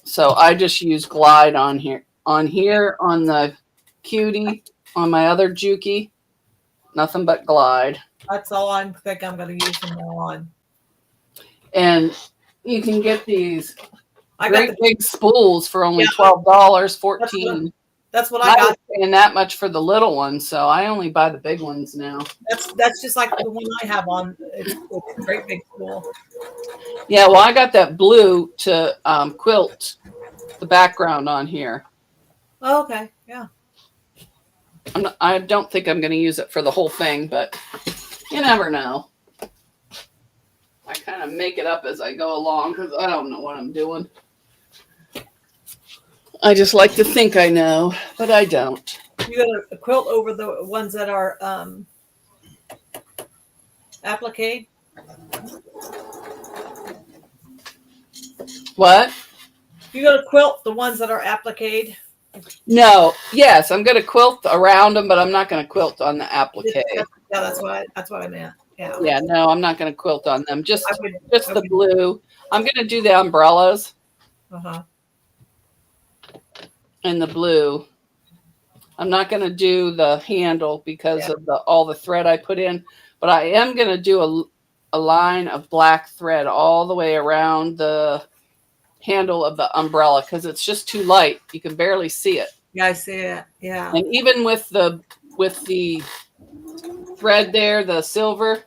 So I just use Glide on here. On the cutie, on my other Juki, nothing but Glide. That's all I think I'm going to use from now on. And you can get these I great got big spools for only $12, $14. That's what I I was got. paying that much for the little ones, so I only buy the big ones now. That's just like the one I have on. It's a great big spool. Yeah, well, I got that blue to quilt the background on here. Oh, okay. Yeah. I don't think I'm going to use it for the whole thing, but you never know. I kind of make it up as I go along because I don't know what I'm doing. I just like to think I know, but I don't. You got a quilt over the ones that are applique? What? You got to quilt the ones that are applique? No. Yes, I'm going to quilt around them, but I'm not going to quilt on the applique. Yeah, that's what I meant. Yeah. Yeah, no, I'm not going to quilt on them. Just I the would. blue. I'm going to do the umbrellas Uh-huh. in the blue. I'm not going to do the handle because of all the thread I put in, but I am going to do a line of black thread all the way around the handle of the umbrella because it's just too light. You can barely see it. Yeah, I see it. Yeah. And even with the thread there, the silver,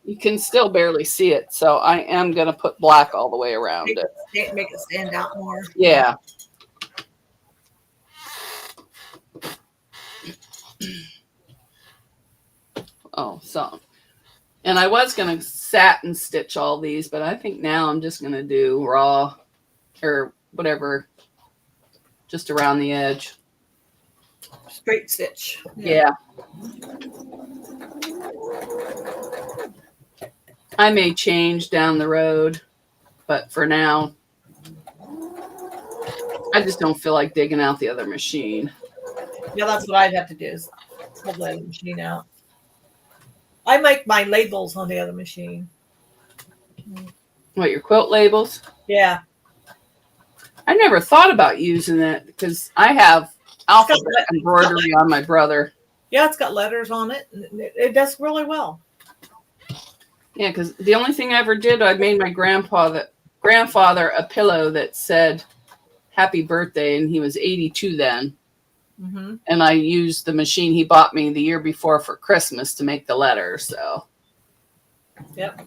you can still barely see it. So I am going to put black all the way around it. Make it stand out more. Yeah. Oh, so. And I was going to satin stitch all these, but I think now I'm just going to do raw or whatever, just around the edge. Straight stitch. Yeah. I may change down the road, but for now, I just don't feel like digging out the other machine. Yeah, that's what I'd have to do is pull the other machine out. I make my labels on the other machine. What, your quilt labels? Yeah. I never thought about using it because I have alphabet embroidery on my brother. Yeah, it's got letters on it. And it does really well. Yeah, because the only thing I ever did, I made my grandfather a pillow that said happy birthday, and he was 82 then. Mm-hmm. And I used the machine he bought me the year before for Christmas to make the letters. So, yep.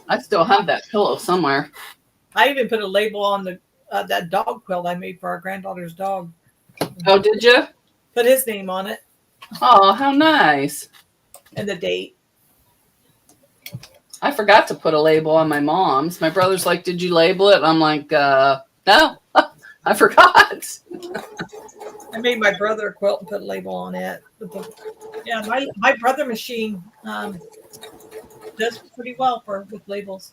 I still have that pillow somewhere. I even put a label on the that dog quilt I made for our granddaughter's dog. Oh, did you? Put his name on it. Oh, how nice. And the date. I forgot to put a label on my mom's. My brother's like, did you label it? I'm like, no, I forgot. I made my brother a quilt and put a label on it. Yeah, my brother machine does pretty well with labels.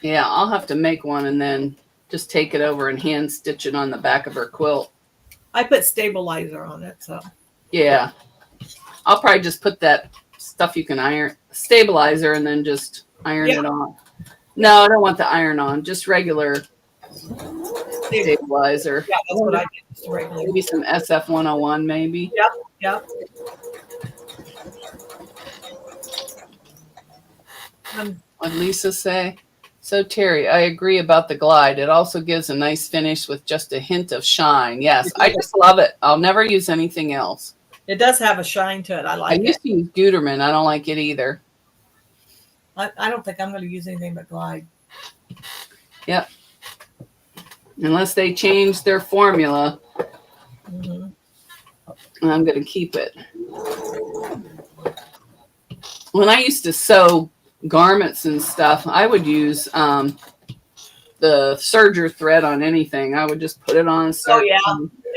Yeah, I'll have to make one and then just take it over and hand stitch it on the back of her quilt. I put stabilizer on it, so. Yeah. I'll probably just put that stuff you can iron, stabilizer, and then just iron it on. No, I don't want the iron on, just regular stabilizer. Yeah, that's what I did. Just regular. Maybe some SF 101, maybe. Yep. What did Lisa say? So, Terry, I agree about the glide. It also gives a nice finish with just a hint of shine. Yes, I just love it. I'll never use anything else. It does have a shine to it. I like it. I used to use Guterman. I don't like it either. I don't think I'm going to use anything but glide. Yep. Unless they change their formula, Mm-hmm. I'm going to keep it. When I used to sew garments and stuff, I would use the serger thread on anything. I would just put it on. Oh, yeah.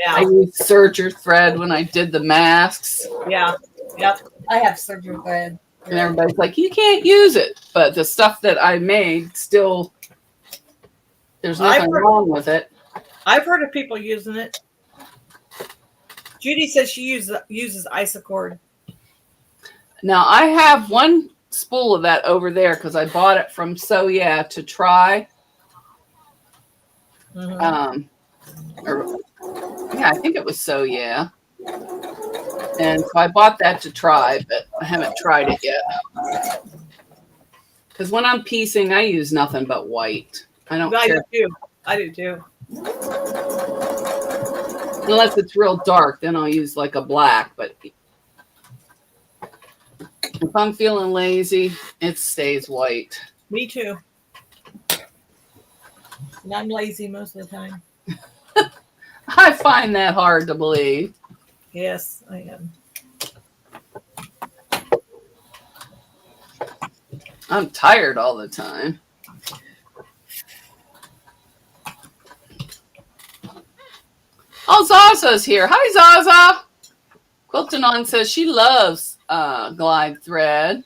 I used serger thread when I did the masks. Yeah. Yep. I have serger thread. And everybody's like, you can't use it. But the stuff that I made still, there's nothing wrong with it. I've heard of people using it. Judy says she uses Isacord. Now, I have one spool of that over there because I bought it from So Yeah to try. Mm-hmm. I think it was So Yeah. And so I bought that to try, but I haven't tried it yet. Because when I'm piecing, I use nothing but white. I don't care. I do too. Unless it's real dark, then I'll use like a black. But if I'm feeling lazy, it stays white. Me too. And I'm lazy most of the time. I find that hard to believe. Yes, I am. I'm tired all the time. Oh, Zaza's here. Hi, Zaza. Quilting On says she loves glide thread.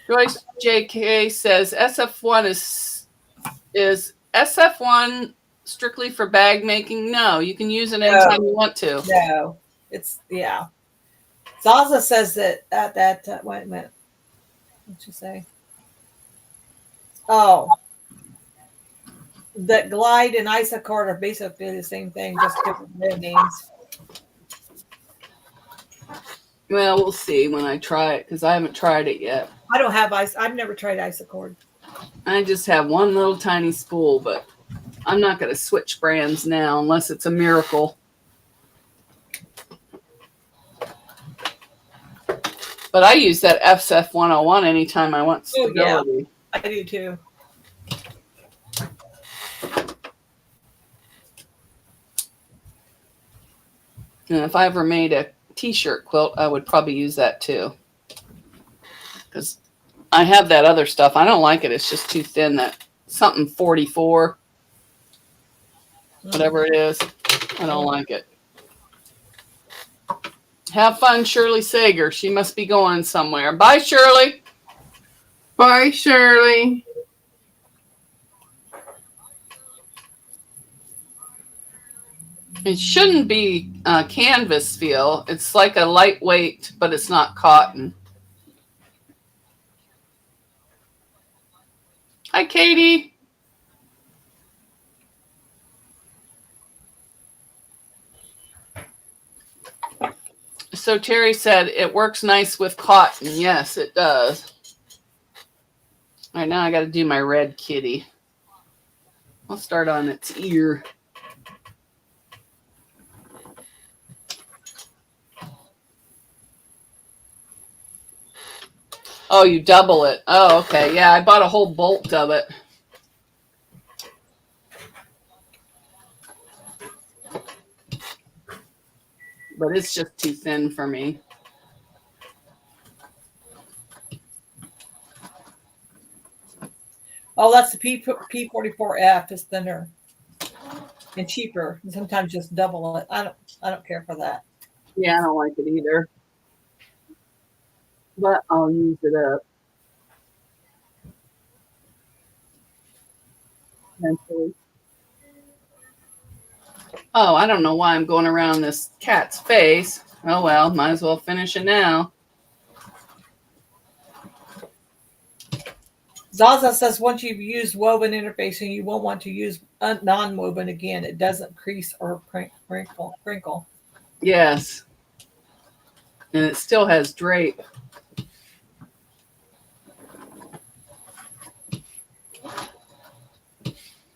Joyce JK says SF1 is SF1 strictly for bag making? No, you can use it anytime you want to. No, it's Zaza says that wait a minute. What'd you say? Oh, that glide and isocord are basically the same thing, just different names. Well, we'll see when I try it because I haven't tried it yet. I don't have I've never tried isocord. I just have one little tiny spool, but I'm not going to switch brands now unless it's a miracle. But I use that FSF 101 anytime I want stability. Oh, yeah. I do too. And if I ever made a t-shirt quilt, I would probably use that too. Because I have that other stuff. I don't like it. It's just too thin. That something 44, whatever it is. I don't like it. Have fun, Shirley Sager. She must be going somewhere. Bye, Shirley. Bye, Shirley. It shouldn't be canvas feel. It's like a lightweight, but it's not cotton. Hi, Katie. So Terry said it works nice with cotton. Yes, it does. All right, now I got to do my red kitty. I'll start on its ear. Oh, you double it. Oh, okay. Yeah, I bought a whole bolt of it. But it's just too thin for me. Oh, that's the P44F is thinner and cheaper. And sometimes just double it. I don't care for that. Yeah, I don't like it either. But I'll use it up. Eventually. Oh, I don't know why I'm going around this cat's face. Oh, well, might as well finish it now. Zaza says once you've used woven interfacing, you won't want to use non-woven again. It doesn't crease or crinkle. Yes. And it still has drape.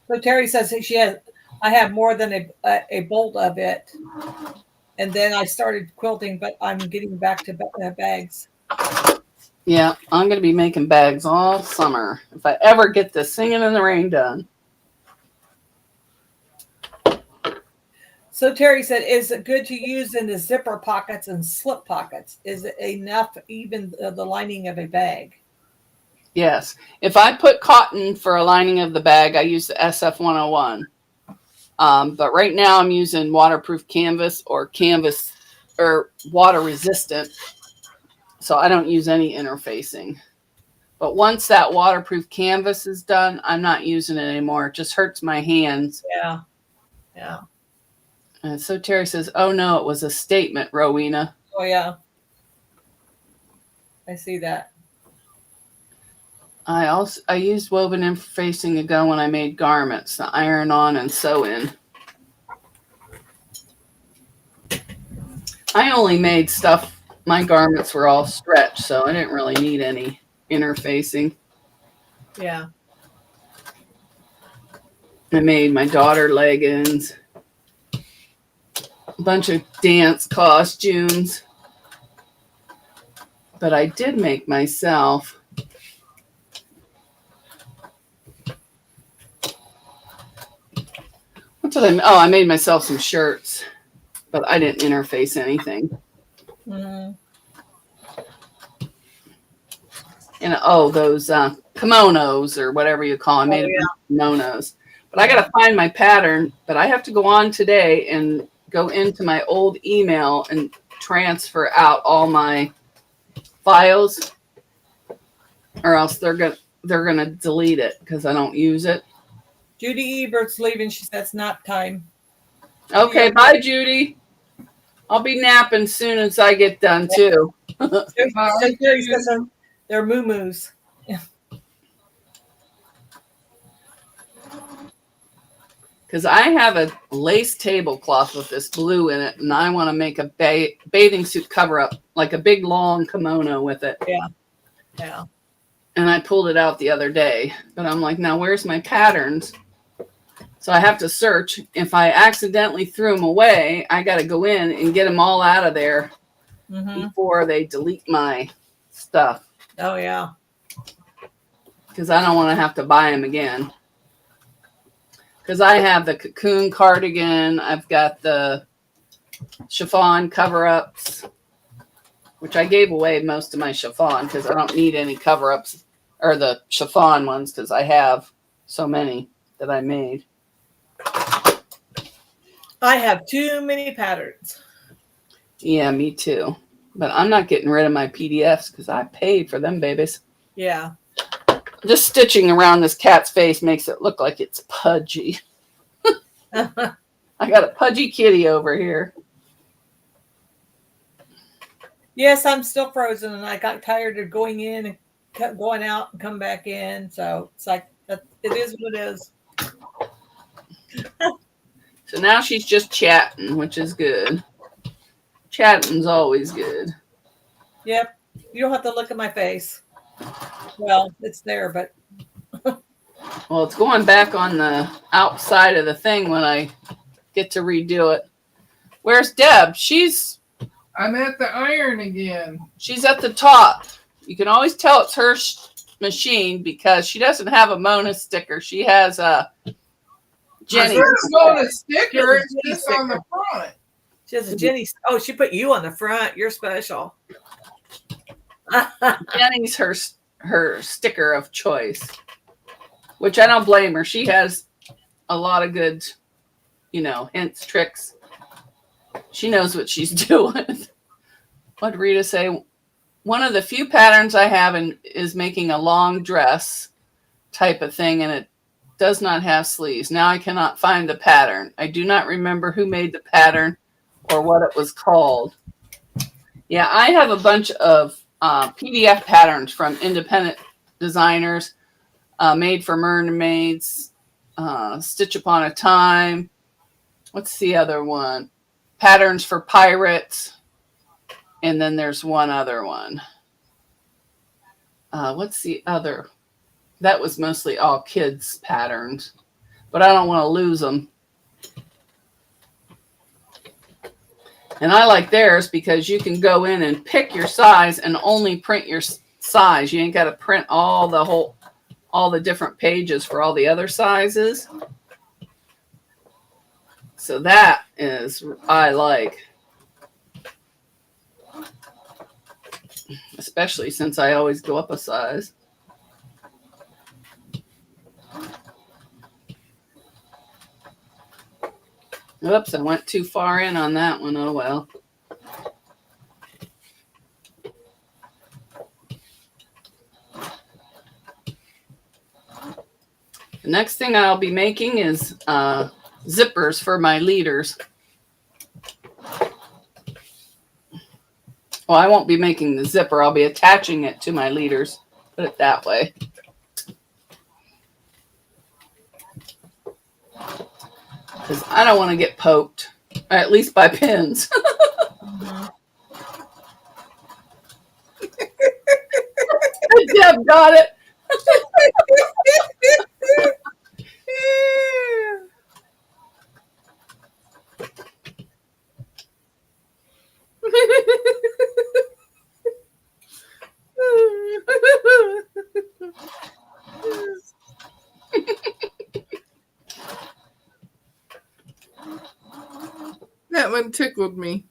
So Terry says I have more than a bolt of it. And then I started quilting, but I'm getting back to bags. Yeah, I'm going to be making bags all summer if I ever get this Singing in the Rain done. So Terry said, is it good to use in the zipper pockets and slip pockets? Is it enough even the lining of a bag? Yes. If I put cotton for a lining of the bag, I use the SF101. But right now I'm using waterproof canvas or water resistant. So I don't use any interfacing. But once that waterproof canvas is done, I'm not using it anymore. It just hurts my hands. Yeah. Yeah. And so Terry says, oh no, it was a statement, Rowena. Oh yeah. I see that. I used woven interfacing ago when I made garments, the iron on and sew in. I only made stuff, my garments were all stretched, so I didn't really need any interfacing. Yeah. I made my daughter leggings, a bunch of dance costumes, but I did make myself I made myself some shirts, but I didn't interface anything. Mm-hmm. And those kimonos or whatever you call them. I made kimonos. But I got to find my pattern. But I have to go on today and go into my old email and transfer out all my files, or else they're gonna delete it because I don't use it. Judy Ebert's leaving. She said it's nap time. Okay, bye, Judy. I'll be napping soon as I get done too. They're moo-moos. Because I have a lace tablecloth with this blue in it, and I want to make a bathing suit cover up, like a big long kimono with it. Yeah. Yeah. And I pulled it out the other day, but I'm like, now where's my patterns? So I have to search. If I accidentally threw them away, I got to go in and get them all out of there before they delete my stuff. Oh, yeah. Because I don't want to have to buy them again. Because I have the cocoon cardigan. I've got the chiffon cover-ups, which I gave away most of my chiffon because I don't need any cover-ups or the chiffon ones because I have so many that I made. I have too many patterns. Yeah, me too. But I'm not getting rid of my PDFs because I paid for them babies. Yeah. Just stitching around this cat's face makes it look like it's pudgy. I got a pudgy kitty over here. Yes, I'm still frozen, and I got tired of going in and going out and come back in. So it's like, it is what it is. So now she's just chatting, which is good. Chatting's always good. Yep. You don't have to look at my face. Well, it's there, but. Well, it's going back on the outside of the thing when I get to redo it. Where's Deb? I'm at the iron again. She's at the top. You can always tell it's her machine because she doesn't have a Mona sticker. She has a Jenny. There's Mona sticker. It's just on the front. She has a Jenny. Oh, she put you on the front. You're special. Jenny's her sticker of choice, which I don't blame her. She has a lot of good, hints, tricks. She knows what she's doing. What did Rita say? One of the few patterns I have is making a long dress type of thing, and it does not have sleeves. Now I cannot find the pattern. I do not remember who made the pattern or what it was called. Yeah, I have a bunch of PDF patterns from independent designers, Made for Mermaids, Stitch Upon a Time. What's the other one? Patterns for Pirates. And then there's one other one. What's the other? That was mostly all kids' patterns, but I don't want to lose them. And I like theirs because you can go in and pick your size and only print your size. You ain't got to print all the different pages for all the other sizes. So that is, I like. Especially since I always go up a size. Oops, I went too far in on that one. Oh, well. The next thing I'll be making is zippers for my leaders. Well, I won't be making the zipper. I'll be attaching it to my leaders. Put it that way. Because I don't want to get poked, at least by pins. Deb got it. That one tickled me.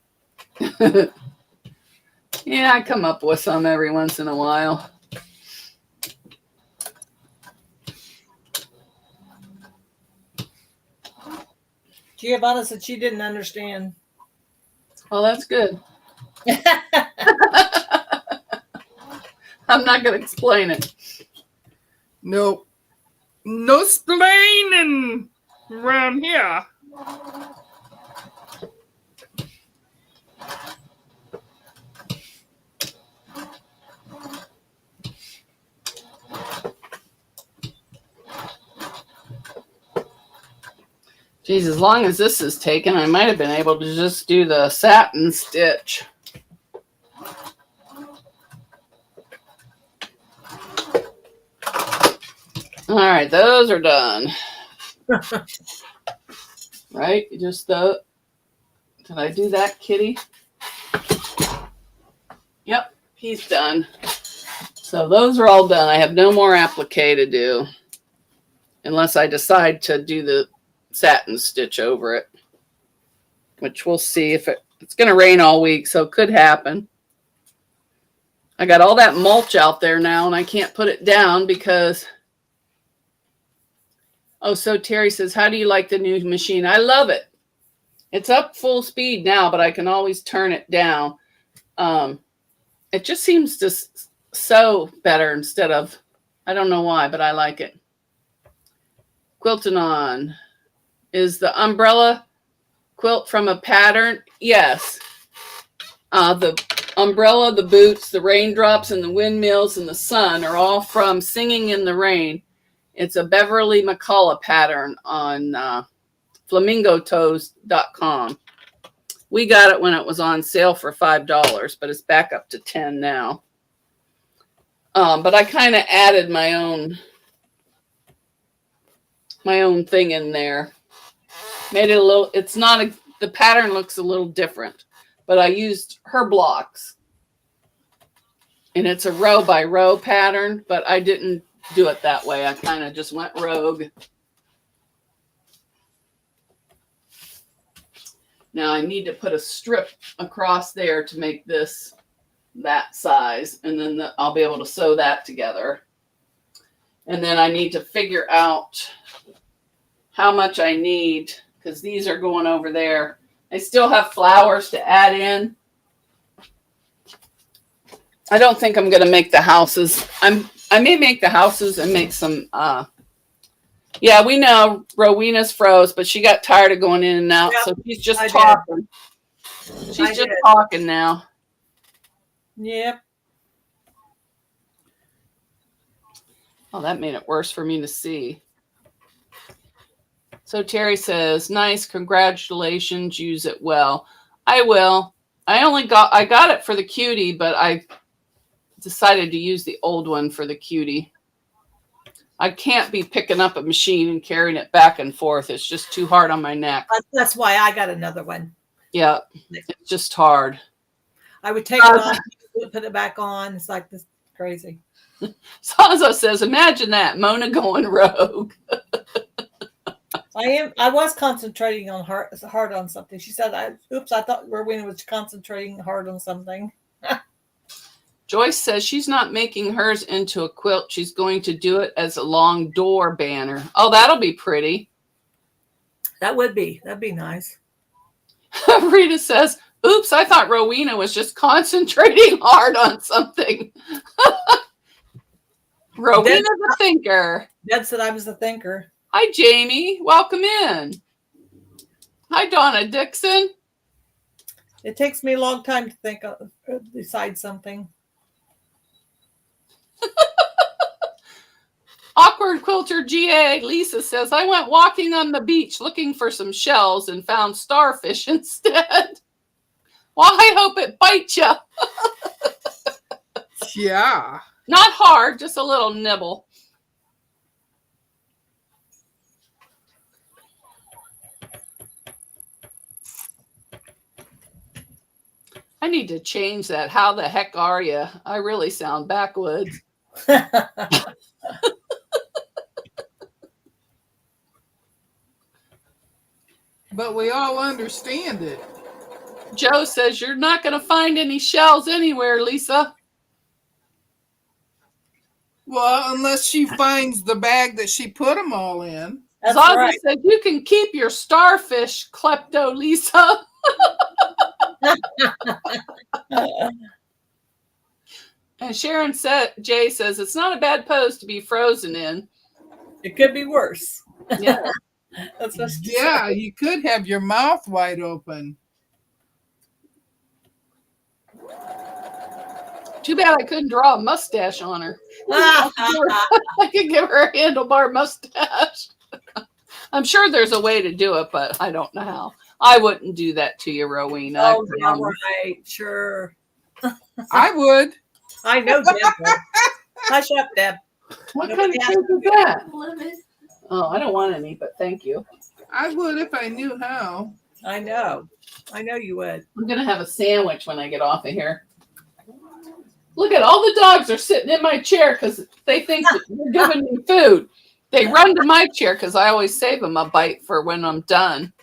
Yeah, I come up with some every once in a while. Giovanna said she didn't understand. Well, that's good. I'm not going to explain it. Nope. No splaining around here. Geez, as long as this is taken, I might have been able to just do the satin stitch. All right, those are done. Right? Just the... Did I do that, Kitty? Yep, he's done. So those are all done. I have no more applique to do. Unless I decide to do the satin stitch over it. Which we'll see if it's going to rain all week, so it could happen. I got all that mulch out there now, and I can't put it down because... Oh, so Terry says, how do you like the new machine? I love it. It's up full speed now, but I can always turn it down. It just seems to sew better instead of, I don't know why, but I like it. Quilting on. Is the umbrella quilt from a pattern? Yes. The umbrella, the boots, the raindrops, and the windmills and the sun are all from Singing in the Rain. It's a Beverly McCullough pattern on flamingotoes.com. We got it when it was on sale for $5, but it's back up to $10 now. But I kind of added my own thing in there. Made it a little, it's not a, the pattern looks a little different, but I used her blocks. And it's a row by row pattern, but I didn't do it that way. I kind of just went rogue. Now I need to put a strip across there to make this that size, and then I'll be able to sew that together. And then I need to figure out how much I need, because these are going over there. I still have flowers to add in. I don't think I'm going to make the houses. I may make the houses and make some, yeah, we know Rowena's froze, but she got tired of going in and out, yep, so she's just talking. She's just talking now. Yep. Oh, that made it worse for me to see. So Terry says, nice, congratulations, use it well. I will. I got it for the cutie, but I decided to use the old one for the cutie. I can't be picking up a machine and carrying it back and forth. It's just too hard on my neck. That's why I got another one. Yeah, it's just hard. I would take it off, put it back on. It's like this crazy. Sansa says, imagine that, Mona going rogue. I was concentrating on hard on something. She said, I thought Rowena was concentrating hard on something. Joyce says she's not making hers into a quilt. She's going to do it as a long door banner. Oh, that'll be pretty. That'd be nice. Rita says, oops, I thought Rowena was just concentrating hard on something. Rowena's a thinker. Deb said I was a thinker. Hi, Jamie. Welcome in. Hi, Donna Dixon. It takes me a long time to think decide something. Awkward Quilter GA Lisa says, I went walking on the beach looking for some shells and found starfish instead. Well, I hope it bites you. Yeah. Not hard, just a little nibble. I need to change that. How the heck are you? I really sound backwoods. But we all understand it. Joe says you're not going to find any shells anywhere, Lisa. Well, unless she finds the bag that she put them all in. That's Zaza right. said you can keep your starfish, klepto Lisa. And Sharon said, Jay says it's not a bad pose to be frozen in. It could be worse. Yeah. That's what she Yeah, said. you could have your mouth wide open. Too bad I couldn't draw a mustache on her. I could give her a handlebar mustache. I'm sure there's a way to do it, but I don't know how. I wouldn't do that to you, Rowena. Oh, yeah, right. Sure. I would. I know, Deb. Hush up, Deb. What Nobody kind of has cake is that? Oh, I don't want any, but thank you. I would if I knew how. I know. I know you would. I'm going to have a sandwich when I get off of here. Look at all the dogs are sitting in my chair because they think that you're giving me food. They run to my chair because I always save them a bite for when I'm done.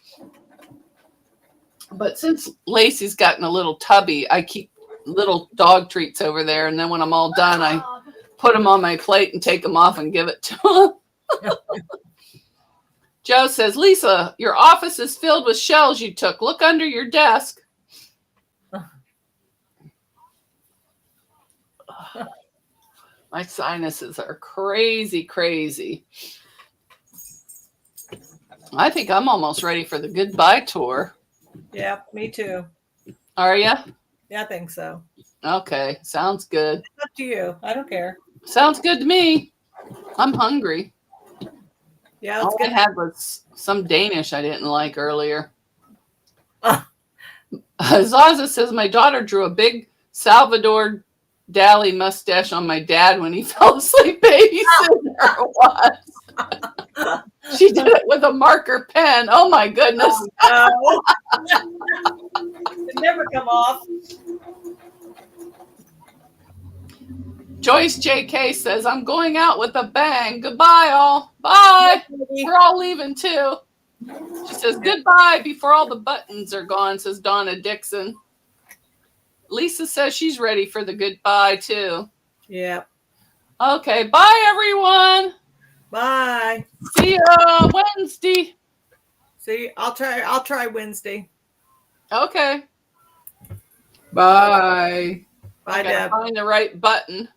But since Lacey's gotten a little tubby, I keep little dog treats over there. And then when I'm all done, I put them on my plate and take them off and give it to them. Joe says, Lisa, your office is filled with shells you took. Look under your desk. My sinuses are crazy, crazy. I think I'm almost ready for the goodbye tour. Yeah, me too. Are you? Yeah, I think so. Okay, sounds good. It's up to you. I don't care. Sounds good to me. I'm hungry. Yeah, All it's I good. had was some Danish I didn't like earlier. Ah. Zaza says my daughter drew a big Salvador Dali mustache on my dad when he fell asleep babysitting her once. She did it with a marker pen. Oh my goodness. Oh, no. It never come off. Joyce JK says, I'm going out with a bang. Goodbye, all. Bye. We're all leaving too. She says, goodbye before all the buttons are gone, says Donna Dixon. Lisa says she's ready for the goodbye too. Yeah. Okay, bye everyone. Bye. See you Wednesday. See, I'll try Wednesday. Okay. Bye. Bye, I gotta Deb. find the right button.